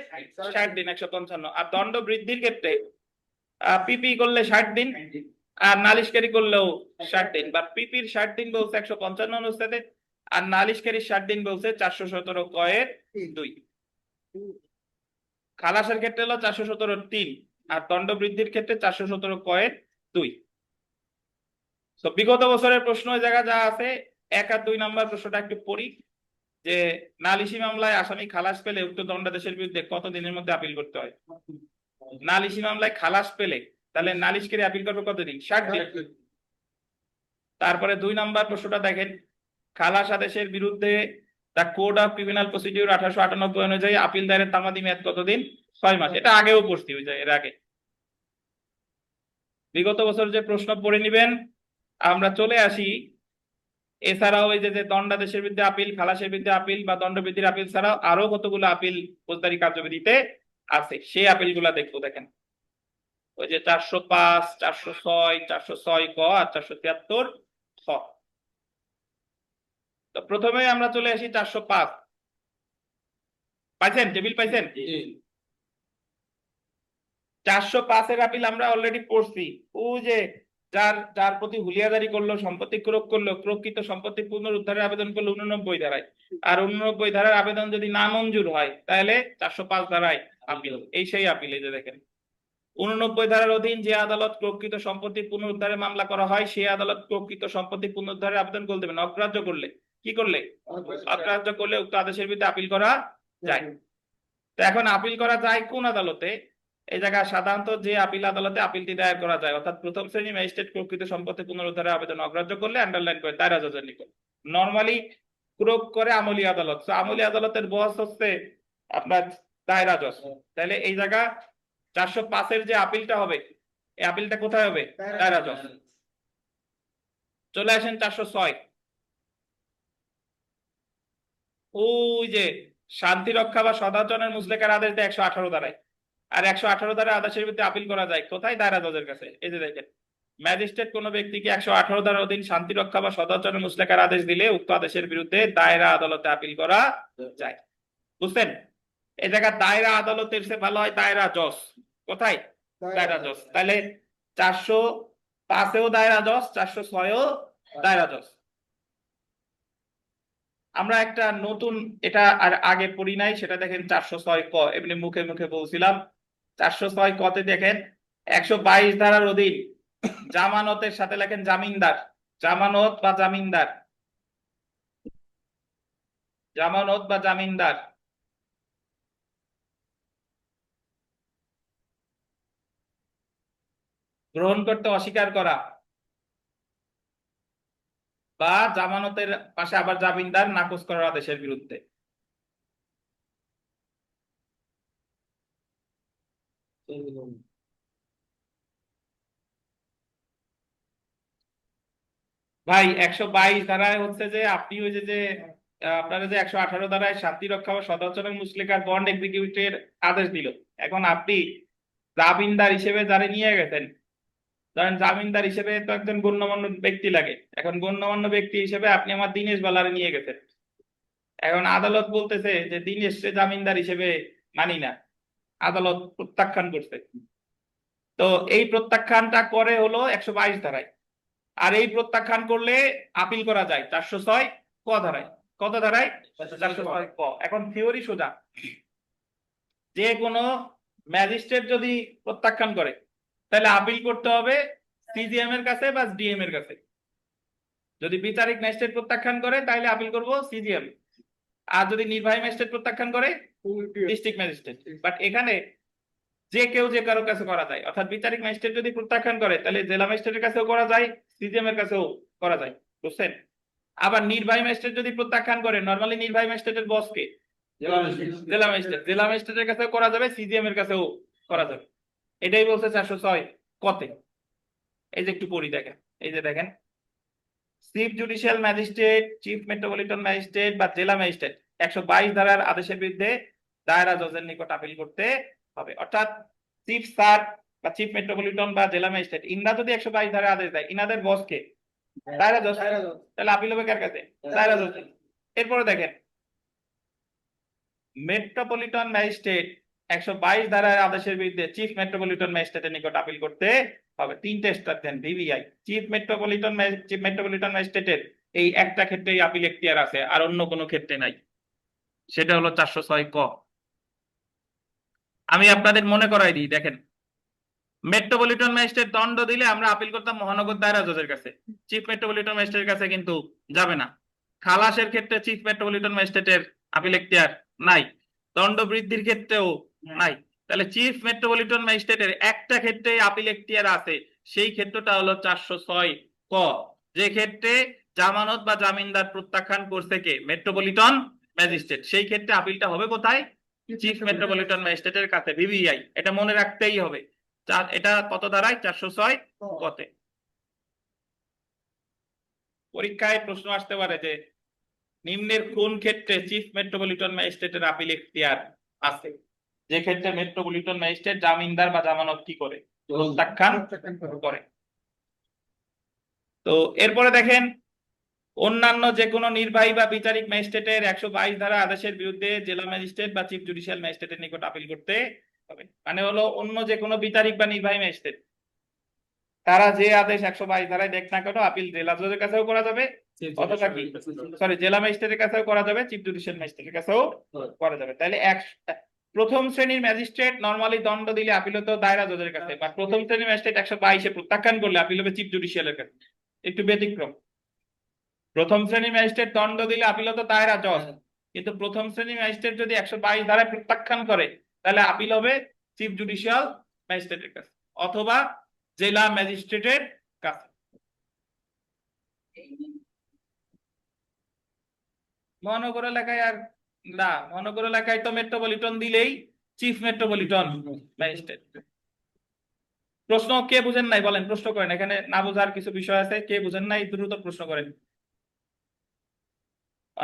60 দিন 155। আর দণ্ড বৃদ্ধির ক্ষেত্রে পিপি করলে 60 দিন, আর নালিশকারী করলেও 60 দিন। বা পিপির 60 দিন বলছে 155 অনুচ্ছেদে, আর নালিশকারীর 60 দিন বলছে 417(2). খালাসের ক্ষেত্রে হলো 417(3), আর দণ্ড বৃদ্ধির ক্ষেত্রে 417(2). তো বিগত বছরের প্রশ্ন ওই জায়গা যা আছে, 1 আর 2 নাম্বার প্রশ্নটা একটু পড়ি, যে নালিশি মামলায় আসামি খালাস পেলে উক্ত দণ্ডাদেশের বিরুদ্ধে কত দিনের মধ্যে আপিল করতে হয়? নালিশি মামলায় খালাস পেলে তাহলে নালিশকারী আপিল করবে কতদিন? 60 দিন। তারপরে 2 নাম্বার প্রশ্নটা দেখেন, খালাস আদেশের বিরুদ্ধে the code of criminal procedure 1898 অনুযায়ী আপিল দায়েরের তামাদি মেয়াদ কতদিন? 6 মাস। এটা আগেও পড়ছি, ওই যে এর আগে। বিগত বছর যে প্রশ্ন পড়ে নিবেন। আমরা চলে আসি, এছাড়াও এই যে দণ্ডাদেশের বিরুদ্ধে আপিল, খালাসের বিরুদ্ধে আপিল বা দণ্ডবৃদ্ধির আপিল ছাড়াও আরো কতগুলো আপিল ফৌজদারি কার্যবিধিতে আছে, সেই আপিল গুলা দেখবো। দেখেন, ওই যে 405, 406, 406 ক আর 473 খ। তো প্রথমে আমরা চলে আসি 405। পাইছেন? টেবিল পাইছেন? 405 এর আপিল আমরা অলরেডি পড়ছি। ও যে যার প্রতি হুলিয়াজারি করলো, সম্পত্তি ক্রোক করলো, ক্রোকৃত সম্পত্তি পুনরুদ্ধারের আবেদন করলো 89 ধারায়, আর 89 ধারার আবেদন যদি না মঞ্জুর হয় তাহলে 405 ধারায় আপিল। এই সেই আপিল। এই যে দেখেন, 89 ধারার অধীন যে আদালত প্রকৃত সম্পত্তি পুনরুদ্ধারের মামলা করা হয়, সেই আদালত প্রকৃত সম্পত্তি পুনরুদ্ধারের আবেদন করে দেবেন। অগ্রাহ্য করলে কি করলে? অগ্রাহ্য করলে উক্ত আদেশের বিরুদ্ধে আপিল করা যায়। তো এখন আপিল করা যায় কোন আদালতে? এই জায়গায় সাধারণত যে আপিল আদালতে আপিলটি দায়ের করা যায়, অর্থাৎ প্রথম শ্রেণীর ম্যাজিস্ট্রেট প্রকৃত সম্পত্তি পুনরুদ্ধারের আবেদন অগ্রাহ্য করলে আন্ডারলাইন করে দায়রা জজের নিকট। নরমালি ক্রোক করে আমলি আদালত, আমলি আদালতের বস হচ্ছে আপনার দায়রা জজ। তাহলে এই জায়গা 405-এর যে আপিলটা হবে, এই আপিলটা কোথায় হবে? দায়রা জজ। চলে আসেন 406। ওই যে শান্তি রক্ষা বা সদাচরণের মুচলেকার আদেশ দেয় 118 ধারায়, আর 118 ধারায় আদেশের বিরুদ্ধে আপিল করা যায় কোথায়? দায়রা জজের কাছে। এই যে দেখেন, ম্যাজিস্ট্রেট কোনো ব্যক্তিকে 118 ধারার অধীন শান্তি রক্ষা বা সদাচরণের মুচলেকার আদেশ দিলে উক্ত আদেশের বিরুদ্ধে দায়রা আদালতে আপিল করা যায়। বুঝছেন? এই জায়গা দায়রা আদালতের চেয়ে ভালো হয় দায়রা জজ। কোথায়? দায়রা জজ। তাহলে 405-এও দায়রা জজ, 406-এও দায়রা জজ। আমরা একটা নতুন, এটা আর আগে পড়ি নাই, সেটা দেখেন 406 ক, এমনি মুখে মুখে বলছিলাম। 406 কতে দেখেন 122 ধারার অধীন জামানতের সাথে লেখেন জামিনদার। জামানত বা জামিনদার, জামানত বা জামিনদার গ্রহণ করতে অস্বীকার করা, বা জামানতের পাশে আবার জামিনদার নাকচ করার আদেশের বিরুদ্ধে। ভাই 122 ধারায় হচ্ছে যে আপনি ওই যে আপনারা যে 118 ধারায় শান্তি রক্ষা বা সদাচরণ মুচলেকার বন্ড এক্সিকিউটের আদেশ দিল, এখন আপনি জামিনদার হিসেবে যারা নিয়ে গেছেন, ধরেন জামিনদার হিসেবে তো একজন গণ্যমান্য ব্যক্তি লাগে, এখন গণ্যমান্য ব্যক্তি হিসেবে আপনি আমার দীনেশ বালারে নিয়ে গেছেন। এখন আদালত বলতেছে যে দীনেশকে জামিনদার হিসেবে মানি না, আদালত প্রত্যাখ্যান করছে। তো এই প্রত্যাখ্যানটা করে হলো 122 ধারায়, আর এই প্রত্যাখ্যান করলে আপিল করা যায় 406 ক ধারায়। কত ধারায়? 406 ক। এখন থিওরি সোজা, যে কোনো ম্যাজিস্ট্রেট যদি প্রত্যাখ্যান করে তাহলে আপিল করতে হবে সিজিএম এর কাছে বা ডিএম এর কাছে। যদি বিচারিক ম্যাজিস্ট্রেট প্রত্যাখ্যান করে তাহলে আপিল করব সিজিএম, আর যদি নির্বাহী ম্যাজিস্ট্রেট প্রত্যাখ্যান করে ডিস্ট্রিক্ট ম্যাজিস্ট্রেট। বাট এখানে যে কেউ যে কারো কাছে করা যায়, অর্থাৎ বিচারিক ম্যাজিস্ট্রেট যদি প্রত্যাখ্যান করে তাহলে জেলা ম্যাজিস্ট্রেটের কাছেও করা যায়, সিজিএম এর কাছেও করা যায়। বুঝছেন? আবার নির্বাহী ম্যাজিস্ট্রেট যদি প্রত্যাখ্যান করে, নরমালি নির্বাহী ম্যাজিস্ট্রেটের বস কে? জেলা ম্যাজিস্ট্রেট। জেলা ম্যাজিস্ট্রেটের কাছেও করা যাবে, সিজিএম এর কাছেও করা যাবে। এটাই বলছে 406 কতে। এই যে একটু পড়ি দেখেন, এই যে দেখেন, chief judicial magistrate, chief metropolitan magistrate বা জেলা ম্যাজিস্ট্রেট 122 ধারার আদেশের বিরুদ্ধে দায়রা জজের নিকট আপিল করতে হবে। অর্থাৎ চিফ স্যার বা চিফ মেট্রোপলিটন বা জেলা ম্যাজিস্ট্রেট ইনরা যদি 122 ধারার আদেশ দেয়, ইনাদের বস কে? দায়রা জজ। তাহলে আপিল হবে কার কাছে? দায়রা জজ। এরপরে দেখেন, মেট্রোপলিটন ম্যাজিস্ট্রেট 122 ধারার আদেশের বিরুদ্ধে চিফ মেট্রোপলিটন ম্যাজিস্ট্রেটের নিকট আপিল করতে হবে। তিনটে স্টার দেন ভিভিআই। চিফ মেট্রোপলিটন ম্যাজিস্ট্রেটের এই একটা ক্ষেত্রেই আপিল এখতিয়ার আছে, আর অন্য কোনো ক্ষেত্রে নাই। সেটা হলো 406 ক। আমি আপনাদের মনে করাই দিই, দেখেন, মেট্রোপলিটন ম্যাজিস্ট্রেট দণ্ড দিলে আমরা আপিল করতাম মহানগর দায়রা জজের কাছে, চিফ মেট্রোপলিটন ম্যাজিস্ট্রেটের কাছে কিন্তু যাবে না। খালাসের ক্ষেত্রে চিফ মেট্রোপলিটন ম্যাজিস্ট্রেটের আপিল এখতিয়ার নাই, দণ্ড বৃদ্ধির ক্ষেত্রেও নাই। তাহলে চিফ মেট্রোপলিটন ম্যাজিস্ট্রেটের একটা ক্ষেত্রে আপিল এখতিয়ার আছে, সেই ক্ষেত্রটা হলো 406 ক, যে ক্ষেত্রে জামানত বা জামিনদার প্রত্যাখ্যান করছে কে? Metropolitan magistrate. সেই ক্ষেত্রে আপিলটা হবে কোথায়? চিফ মেট্রোপলিটন ম্যাজিস্ট্রেটের কাছে, ভিভিআই। এটা মনে রাখতেই হবে। এটা কত ধারায়? 406 কতে। পরীক্ষায় প্রশ্ন আসতে পারে যে নিম্নের কোন ক্ষেত্রে চিফ মেট্রোপলিটন ম্যাজিস্ট্রেটের আপিল এখতিয়ার আছে? যে ক্ষেত্রে মেট্রোপলিটন ম্যাজিস্ট্রেট জামিনদার বা জামানত কি করে? প্রত্যাখ্যান করে। তো এরপরে দেখেন, অন্যান্য যে কোনো নির্বাহী বা বিচারিক ম্যাজিস্ট্রেটের 122 ধারা আদেশের বিরুদ্ধে জেলা ম্যাজিস্ট্রেট বা চিফ জুডিশিয়াল ম্যাজিস্ট্রেটের নিকট আপিল করতে হবে। মানে হলো অন্য যে কোনো বিচারিক বা নির্বাহী ম্যাজিস্ট্রেট তারা যে আদেশ 122 ধারায় দেখ না কেন, আপিল জেলা জজের কাছেও করা যাবে, অথবা কি সরি জেলা ম্যাজিস্ট্রেটের কাছেও করা যাবে, চিফ জুডিশিয়াল ম্যাজিস্ট্রেটের কাছেও করা যাবে। তাহলে প্রথম শ্রেণীর ম্যাজিস্ট্রেট নরমালি দণ্ড দিলে আপিল হতো দায়রা জজের কাছে, বা প্রথম শ্রেণীর ম্যাজিস্ট্রেট 122-এ প্রত্যাখ্যান করলে আপিল হবে চিফ জুডিশিয়ালের কাছে। একটু ব্যতিক্রম, প্রথম শ্রেণীর ম্যাজিস্ট্রেট দণ্ড দিলে আপিল হতো দায়রা জজ, কিন্তু প্রথম শ্রেণীর ম্যাজিস্ট্রেট যদি 122 ধারায় প্রত্যাখ্যান করে তাহলে আপিল হবে চিফ জুডিশিয়াল ম্যাজিস্ট্রেটের কাছে অথবা জেলা ম্যাজিস্ট্রেটের কাছে। মহানগর এলাকায় আর না, মহানগর এলাকায় তো মেট্রোপলিটন দিলেই চিফ মেট্রোপলিটন ম্যাজিস্ট্রেট। প্রশ্ন কে বুঝেন নাই বলেন, প্রশ্ন করেন, এখানে না বোঝার কিছু বিষয় আছে, কে বুঝেন নাই দ্রুত প্রশ্ন করেন।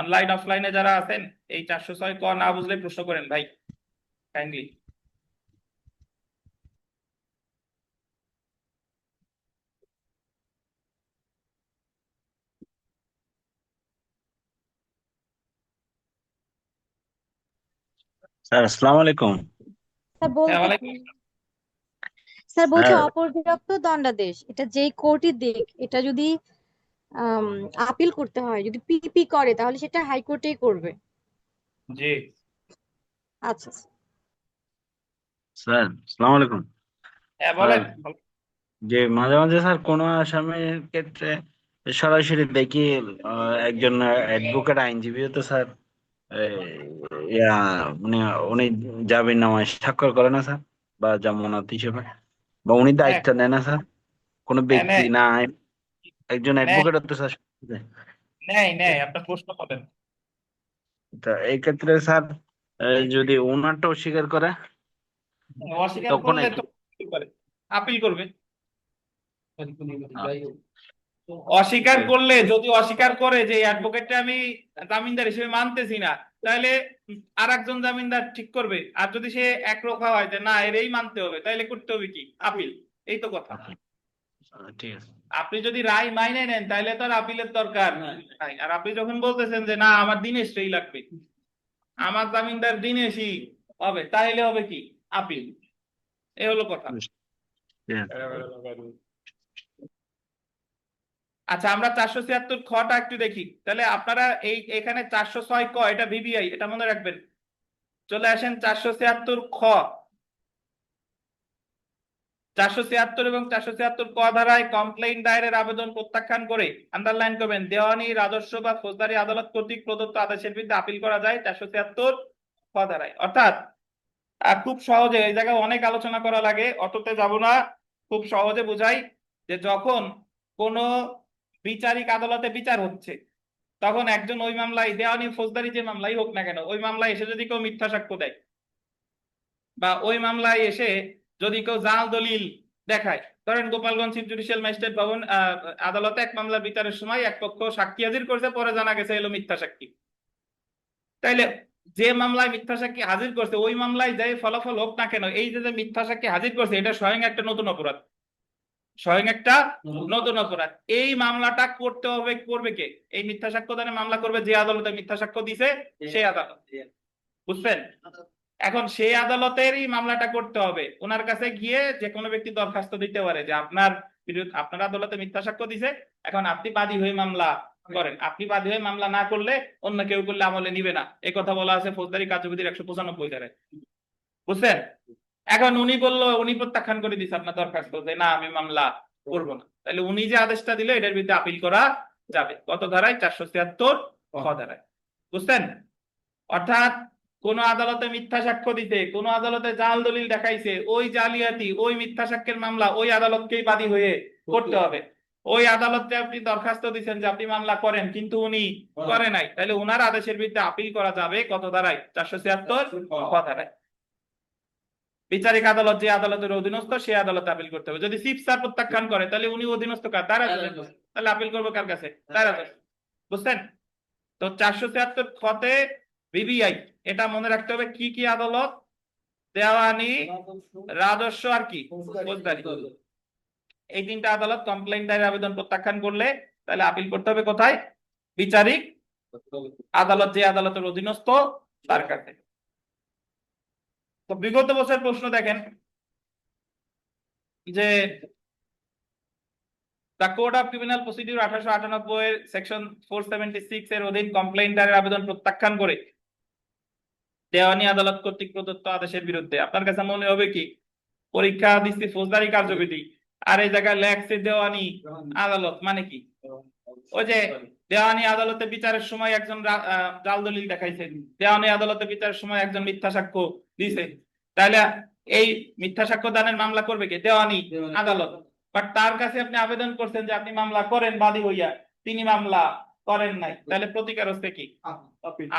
অনলাইন অফলাইনে যারা আছেন এই 406 ক না বুঝলে প্রশ্ন করেন ভাই, কাইন্ডলি। স্যার আসসালামু আলাইকুম। স্যার হ্যাঁ, বলতে ওয়ালাইকুম। স্যার বলছে স্যার অপর্যাপ্ত দণ্ডাদেশ, এটা যেই কোর্টই দিক, এটা যদি আপিল করতে হয়, যদি পিপি করে তাহলে সেটা হাইকোর্টেই করবে। জি, আচ্ছা স্যার আসসালামু আলাইকুম। হ্যাঁ স্যার বলেন। যে মাঝে মাঝে স্যার কোনো আসামির ক্ষেত্রে সরাসরি দেখি একজন অ্যাডভোকেট আইনজীবীও তো স্যার এই, ইয়া মানে উনি জামিন নামায় স্বাক্ষর করে না স্যার, বা জামানত হিসেবে, বা উনি হ্যাঁ, দায়িত্ব নেয় না স্যার, কোনো হ্যাঁ, ব্যক্তি না একজন নেয় অ্যাডভোকেট তো স্যার। নেয় নেয়, আপনার প্রশ্ন করেন। তা এই ক্ষেত্রে স্যার যদি ওনারটা অস্বীকার করে অস্বীকার তখন করলে কি? তো কি করে? আপিল করবে। আচ্ছা, অস্বীকার করলে, যদি অস্বীকার করে যে অ্যাডভোকেটটা আমি জামিনদার হিসেবে মানতেছি না, তাহলে আর একজন জামিনদার ঠিক করবে। আর যদি সে একরোখা হয় যে না এরই মানতে হবে, তাহলে করতে হবে কি? আপিল। এই তো কথা। ঠিক আছে। আপনি যদি রায় মাইনে নেন তাহলে তো আর আপিলের দরকার নাই। আর আপনি যখন বলতেছেন যে না আমার দিনেশটাই লাগবে, আমার জামিনদার দিনেশই হবে, তাহলে হবে কি? আপিল। এই হলো কথা। ঠিক আছে। আচ্ছা, আমরা 476 খটা একটু দেখি। তাহলে আপনারা এই এখানে 406 ক এটা ভিভিআই, এটা মনে রাখবেন। চলে আসেন 476 খ। 476 এবং 476 ক ধারায় কমপ্লেইন দায়েরের আবেদন প্রত্যাখ্যান করে, আন্ডারলাইন করবেন, দেওয়ানি, রাজস্ব বা ফৌজদারি আদালত কর্তৃক প্রদত্ত আদেশের বিরুদ্ধে আপিল করা যায় 476 খ ধারায়। অর্থাৎ খুব সহজে, এই জায়গায় অনেক আলোচনা করা লাগে, অততে যাব না, খুব সহজে বুঝাই যে যখন কোন বিচারিক আদালতে বিচার হচ্ছে, তখন একজন ওই মামলায়, দেওয়ানি ফৌজদারি যে মামলাই হোক না কেন, ওই মামলায় এসে যদি কেউ মিথ্যা সাক্ষ্য দেয়, বা ওই মামলায় এসে যদি কেউ জাল দলিল দেখায়, ধরেন গোপালগঞ্জ চিফ জুডিশিয়াল ম্যাজিস্ট্রেট ভবন আদালতে এক মামলার বিচারের সময় এক পক্ষ সাক্ষী হাজির করেছে, পরে জানা গেছে এলো মিথ্যা সাক্ষী, তাইলে যে মামলায় মিথ্যা সাক্ষী হাজির করছে, ওই মামলায় যে ফলাফল হোক না কেন, এই যে মিথ্যা সাক্ষী হাজির করছে, এটা স্বয়ং একটা নতুন অপরাধ, স্বয়ং একটা নতুন অপরাধ। এই মামলাটা করতে হবে, করবে কে? এই মিথ্যা সাক্ষ্য দানে মামলা করবে যে আদালতে মিথ্যা সাক্ষ্য দিছে, সেই আদালত। বুঝছেন? এখন সেই আদালতেরই মামলাটা করতে হবে। ওনার কাছে গিয়ে যে কোনো ব্যক্তি দরখাস্ত দিতে পারে যে আপনার বিরুদ্ধে, আপনার আদালতে মিথ্যা সাক্ষ্য দিছে, এখন আপনি বাদী হয়ে মামলা করেন। আপনি বাদী হয়ে মামলা না করলে অন্য কেউ করলে আমলে নিবে না, এই কথা বলা আছে ফৌজদারি কার্যবিধির 195 ধারায়। বুঝছেন? এখন উনি বললো, উনি প্রত্যাখ্যান করে দিছে আপনার দরখাস্ত যে না আমি মামলা করবো না, তাহলে উনি যে আদেশটা দিল এটার বিরুদ্ধে আপিল করা যাবে। কত ধারায়? 476 খ ধারায়। বুঝছেন? অর্থাৎ কোন আদালতে মিথ্যা সাক্ষ্য দিতে, কোন আদালতে জাল দলিল দেখাইছে, ওই জালিয়াতি, ওই মিথ্যা সাক্ষ্যের মামলা ওই আদালতকেই বাদী হয়ে করতে হবে। ওই আদালতে আপনি দরখাস্ত দিচ্ছেন যে আপনি মামলা করেন, কিন্তু উনি করে নাই, তাহলে উনার আদেশের বিরুদ্ধে আপিল করা যাবে কত ধারায়? 476 খ ধারায়। বিচারিক আদালত যে আদালতের অধীনস্থ সেই আদালতে আপিল করতে হবে। যদি চিফ স্যার প্রত্যাখ্যান করে, তাহলে উনি অধীনস্থ কার? তার আদালত। তাহলে আপিল করবো কার কাছে? তার আদালত। বুঝছেন? তো 476 খতে ভিভিআই, এটা মনে রাখতে হবে কি কি আদালত? দেওয়ানি, রাজস্ব আর কি? ফৌজদারি। এই তিনটা আদালত কমপ্লেইন দায়ের আবেদন প্রত্যাখ্যান করলে তাহলে আপিল করতে হবে কোথায়? বিচারিক আদালত, যে আদালতের অধীনস্থ তার কাছে। তো বিগত বছর প্রশ্ন দেখেন যে the code of criminal procedure 1898 এর সেকশন 476 এর অধীন কমপ্লেইন দায়ের আবেদন প্রত্যাখ্যান করে দেওয়ানি আদালত কর্তৃক প্রদত্ত আদেশের বিরুদ্ধে, আপনার কাছে মনে হবে কি পরীক্ষা দিচ্ছি ফৌজদারি কার্যবিধি, আর এই জায়গায় লেখছে দেওয়ানি আদালত, মানে কি? ওই যে দেওয়ানি আদালতে বিচারের সময় একজন জাল দলিল দেখাইছে, দেওয়ানি আদালতে বিচারের সময় একজন মিথ্যা সাক্ষ্য দিছে, তাহলে এই মিথ্যা সাক্ষ্য দানের মামলা করবে কে? দেওয়ানি আদালত। বাট তার কাছে আপনি আবেদন করছেন যে আপনি মামলা করেন বাদী হইয়া, তিনি মামলা করেন নাই, তাহলে প্রতিকার হচ্ছে কি?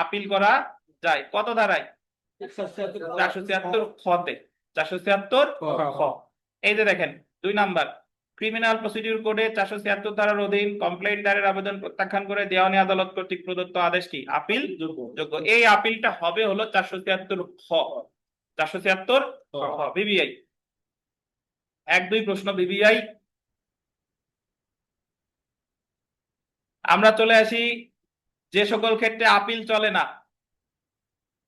আপিল করা যায়। কত ধারায়? 476 খতে 476 খ। এই যে দেখেন 2 নাম্বার, ক্রিমিনাল প্রসিডিউর কোডে 476 ধারার অধীন কমপ্লেইন দায়েরের আবেদন প্রত্যাখ্যান করে দেওয়ানি আদালত কর্তৃক প্রদত্ত আদেশটি আপিল যোগ্য। এই আপিলটা হবে হলো 476 খ। 476 খ বিবিআই। 1-2 প্রশ্ন বিবিআই। আমরা চলে আসি যে সকল ক্ষেত্রে আপিল চলে না,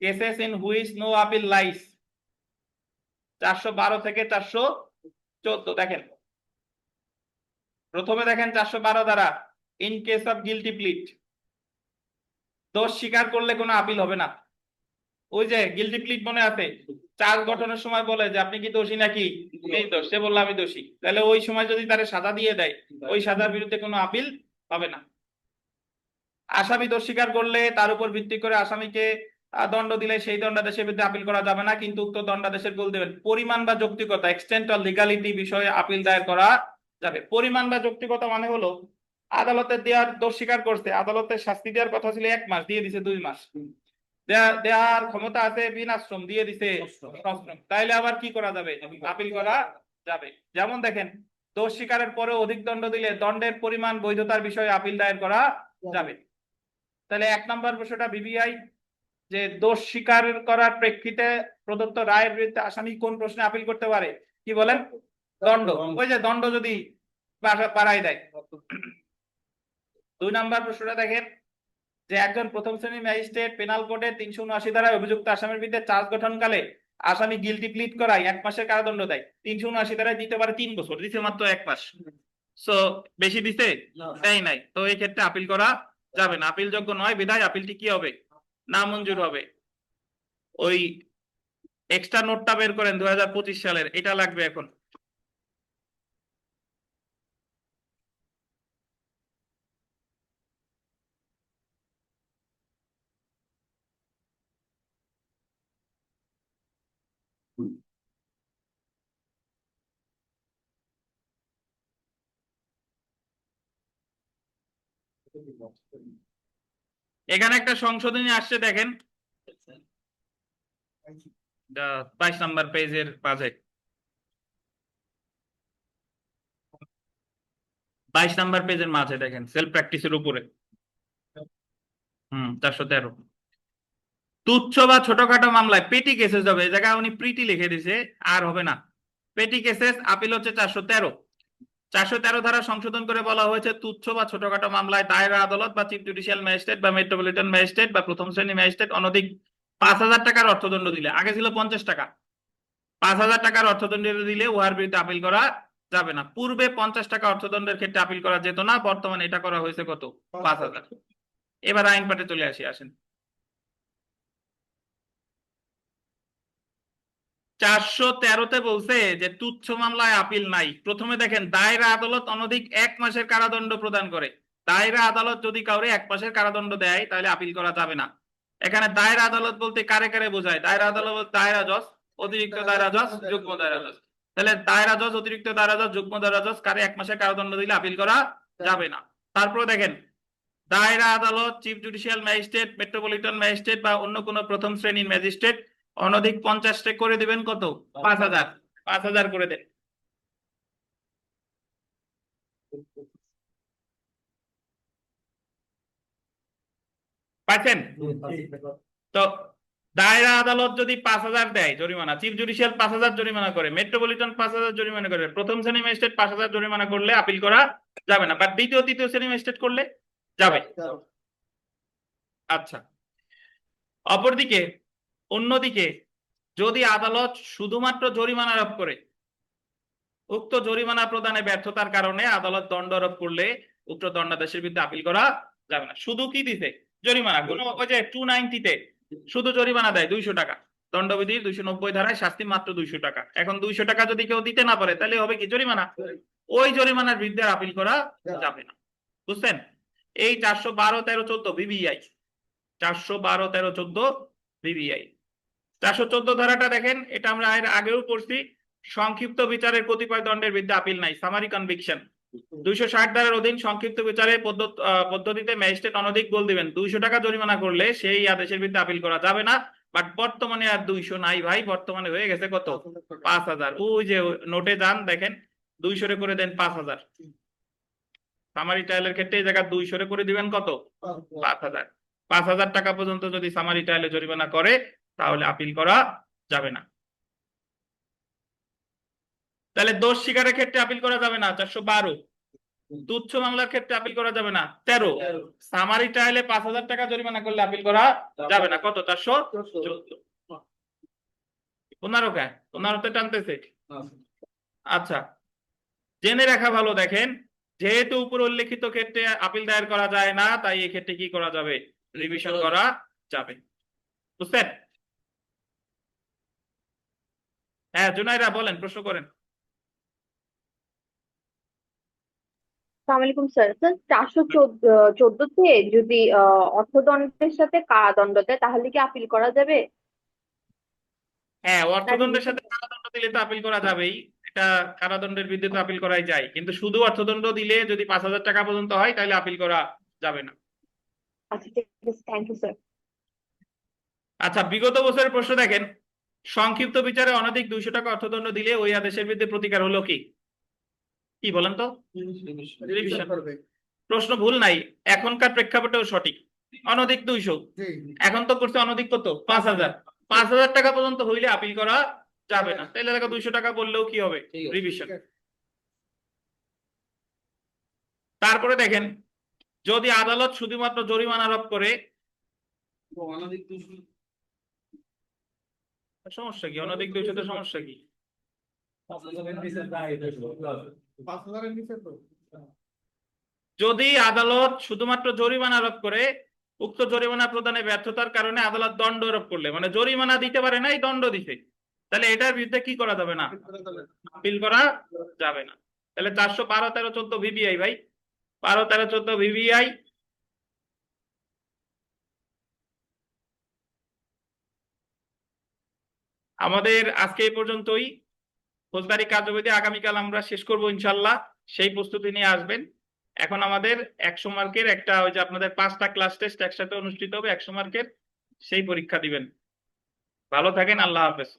cases in which no appeal lies. 412 থেকে 414 দেখেন। প্রথমে দেখেন 412 দ্বারা in case of guilty plea, দোষ স্বীকার করলে কোনো আপিল হবে না। ওই যে গিলটি প্লিট মনে আছে, চার্জ গঠনের সময় বলে যে আপনি কি দোষী নাকি নির্দোষ, সে বললো আমি দোষী, তাহলে ওই সময় যদি তারে সাজা দিয়ে দেয় ওই সাজার বিরুদ্ধে কোনো আপিল হবে না। আসামি দোষ স্বীকার করলে তার উপর ভিত্তি করে আসামিকে দণ্ড দিলে সেই দণ্ডাদেশের বিরুদ্ধে আপিল করা যাবে না, কিন্তু উক্ত দণ্ডাদেশের গোল দেবেন পরিমাণ বা যৌক্তিকতা, এক্সটেন্ট অর লিগালিটি বিষয়ে আপিল দায়ের করা যাবে। পরিমাণ বা যৌক্তিকতা মানে হলো আদালতের দেওয়ার দোষ স্বীকার করছে, আদালতের শাস্তি দেওয়ার কথা ছিল 1 মাস, দিয়ে দিছে 2 মাস, দেওয়ার ক্ষমতা আছে বিনাশ্রম, দিয়ে দিছে সশ্রম, তাইলে আবার কি করা যাবে? আপিল করা যাবে। যেমন দেখেন দোষ স্বীকারের পরেও অধিক দণ্ড দিলে দণ্ডের পরিমাণ বৈধতার বিষয়ে আপিল দায়ের করা যাবে। তাহলে 1 নম্বর প্রশ্নটা বিবিআই যে দোষ স্বীকার করার প্রেক্ষিতে প্রদত্ত রায়ের বিরুদ্ধে আসামি কোন প্রশ্নে আপিল করতে পারে? কি বলেন? দণ্ড। ওই যে দণ্ড যদি বাড়াই দেয়। 2 নম্বর প্রশ্নটা দেখেন যে একজন প্রথম শ্রেণীর ম্যাজিস্ট্রেট পেনাল কোডে 379 ধারায় অভিযুক্ত আসামির বিরুদ্ধে চার্জ গঠনকালে আসামি গিলটি প্লিট করায় 1 মাসের কারাদণ্ড দেয়। 379 ধারায় দিতে পারে 3 বছর, দিতে মাত্র 1 মাস। সো বেশি দিতে দেয় নাই, তো এই ক্ষেত্রে আপিল করা যাবে না, আপিল যোগ্য নয়, বিধায় আপিলটি কি হবে? নামঞ্জুর হবে। ওই এক্সট্রা নোটটা বের করেন 2025 সালের, এটা লাগবে এখন। এখানে একটা সংশোধনী আসছে দেখেন 22 নাম্বার পেজের মাঝে, 22 নাম্বার পেজের মাঝে দেখেন সেলফ প্র্যাকটিসের উপরে 413 তুচ্ছ বা ছোটখাটো মামলায় পেটি কেসেস হবে। এই জায়গায় উনি প্রিটি লিখে দিছে, আর হবে না। পেটি কেসেস আপিল হচ্ছে 413 ধারা সংশোধন করে বলা হয়েছে তুচ্ছ বা ছোটখাটো মামলায় দায়রা আদালত বা চিফ জুডিশিয়াল ম্যাজিস্ট্রেট বা মেট্রোপলিটন ম্যাজিস্ট্রেট বা প্রথম শ্রেণী ম্যাজিস্ট্রেট অনধিক 5,000 টাকার অর্থদণ্ড দিলে, আগে ছিল 50 টাকা, 5,000 টাকার অর্থদণ্ড দিলে উহার বিরুদ্ধে আপিল করা যাবে না। পূর্বে 50 টাকা অর্থদণ্ডের ক্ষেত্রে আপিল করা যেত না, বর্তমানে এটা করা হয়েছে কত? 5,000। এবার আইন পাঠে চলে আসেন। 413-তে বলছে যে তুচ্ছ মামলায় আপিল নাই। প্রথমে দেখেন দায়রা আদালত অনধিক 1 মাসের কারাদণ্ড প্রদান করে। দায়রা আদালত যদি কাউরে 1 মাসের কারাদণ্ড দেয় তাহলে আপিল করা যাবে না। এখানে দায়রা আদালত বলতে কারে কারে বোঝায়? দায়রা আদালত দায়রা জজ, অতিরিক্ত দায়রা জজ, যুগ্ম দায়রা জজ। তাহলে দায়রা জজ, অতিরিক্ত দায়রা জজ, যুগ্ম দায়রা জজ কারে 1 মাসের কারাদণ্ড দিলে আপিল করা যাবে না। তারপরে দেখেন দায়রা আদালত, chief judicial magistrate, metropolitan magistrate বা অন্য কোনো প্রথম শ্রেণীর ম্যাজিস্ট্রেট অনধিক 50 করে দিবেন কত? 5,000। 5,000 করে দেন। পাইছেন? তো দায়রা আদালত যদি 5,000 দেয় জরিমানা, চিফ জুডিশিয়াল 5,000 জরিমানা করে, মেট্রোপলিটন 5,000 জরিমানা করে, প্রথম শ্রেণী ম্যাজিস্ট্রেট 5,000 জরিমানা করলে আপিল করা যাবে না, বাট দ্বিতীয় তৃতীয় শ্রেণী ম্যাজিস্ট্রেট করলে যাবে। আচ্ছা, অপরদিকে অন্যদিকে যদি আদালত শুধুমাত্র জরিমানা আরোপ করে, উক্ত জরিমানা প্রদানে ব্যর্থতার কারণে আদালত দণ্ড আরোপ করলে উক্ত দণ্ডাদেশের বিরুদ্ধে আপিল করা যাবে না। শুধু কি দিতে? জরিমানা। ওই যে 290-তে শুধু জরিমানা দেয় 200 টাকা, দণ্ডবিধির 290 ধারায় শাস্তি মাত্র 200 টাকা। এখন 200 টাকা যদি কেউ দিতে না পারে তাহলে হবে কি? জরিমানা। ওই জরিমানার বিরুদ্ধে আপিল করা যাবে না। বুঝছেন? এই 412, 13, 14 বিবিআই, 412, 13, 14 বিবিআই। 414 ধারাটা দেখেন, এটা আমরা এর আগেও পড়ছি। সংক্ষিপ্ত বিচারের কতিপয় দণ্ডের বিরুদ্ধে আপিল নাই, সামারি কনভিকশন। 260 ধারার অধীন সংক্ষিপ্ত বিচারের পদ্ধতিতে ম্যাজিস্ট্রেট অনধিক গোল দিবেন 200 টাকা জরিমানা করলে সেই আদেশের বিরুদ্ধে আপিল করা যাবে না। বাট বর্তমানে আর 200 নাই ভাই, বর্তমানে হয়ে গেছে কত? 5,000। ওই যে নোটে যান দেখেন 200 করে দেন 5,000। সামারি ট্রায়ালের ক্ষেত্রে এই জায়গা 200 করে দিবেন কত? 5,000। 5,000 টাকা পর্যন্ত যদি সামারি ট্রায়ালে জরিমানা করে তাহলে আপিল করা যাবে না। তাহলে দোষ স্বীকারের ক্ষেত্রে আপিল করা যাবে না 412। তুচ্ছ মামলার ক্ষেত্রে আপিল করা যাবে না 13। সামারি ট্রায়ালে 5,000 টাকা জরিমানা করলে আপিল করা যাবে না কত? 414। 15 কে 15তে টানতেছে। আচ্ছা, জেনে রাখা ভালো, দেখেন যেহেতু উপর উল্লেখিত ক্ষেত্রে আপিল দায়ের করা যায় না, তাই এই ক্ষেত্রে কি করা যাবে? রিভিশন করা যাবে। বুঝছেন? হ্যাঁ জুনাইরা বলেন, প্রশ্ন করেন। আসসালামু আলাইকুম স্যার। স্যার 414 যদি অর্থদণ্ডের সাথে কারাদণ্ড দেয় তাহলে কি আপিল করা যাবে? হ্যাঁ, না অর্থদণ্ডের রিভিশন? সাথে কারাদণ্ড দিলে তো আপিল করা যাবেই। এটা কারাদণ্ডের বিরুদ্ধে তো আপিল করাই যায়, কিন্তু শুধু অর্থদণ্ড দিলে যদি 5,000 টাকা পর্যন্ত হয় তাহলে আপিল করা যাবে না। আচ্ছা ঠিক আছে, থ্যাংক ইউ স্যার। আচ্ছা, বিগত বছরের প্রশ্ন দেখেন, সংক্ষিপ্ত বিচারে অনধিক 200 টাকা অর্থদণ্ড দিলে ওই আদেশের বিরুদ্ধে প্রতিকার হলো কি? কি বলেন তো? রিভিশন। প্রশ্ন ভুল নাই, এখনকার প্রেক্ষাপটেও সঠিক। অনধিক 200, এখন তো করছে অনধিক কত? 5,000। 5,000 টাকা পর্যন্ত হইলে আপিল করা যাবে না। তাহলে দেখো 200 টাকা বললেও কি হবে? রিভিশন। তারপরে দেখেন, যদি আদালত শুধুমাত্র জরিমানা আরোপ করে, সমস্যা কি? অনধিক 200 তে সমস্যা কি? যদি আদালত শুধুমাত্র জরিমানা আরোপ করে, উক্ত জরিমানা প্রদানে ব্যর্থতার কারণে আদালত দণ্ড আরোপ করলে, মানে জরিমানা দিতে পারে নাই, দণ্ড দিছে, তাহলে এটার বিরুদ্ধে কি করা যাবে না? আপিল করা যাবে না। তাহলে 412, 13, 14 ভিবিআই ভাই, 12, 13, 14 ভিবিআই। আমাদের আজকে এই পর্যন্তই। ফৌজদারি কার্যবিধি আগামীকাল আমরা শেষ করব ইনশাল্লাহ, সেই প্রস্তুতি নিয়ে আসবেন। এখন আমাদের 100 মার্কের একটা, ওই যে আপনাদের 5টা ক্লাস টেস্ট একসাথে অনুষ্ঠিত হবে 100 মার্কের, সেই পরীক্ষা দিবেন। ভালো থাকেন, আল্লাহ হাফেজ।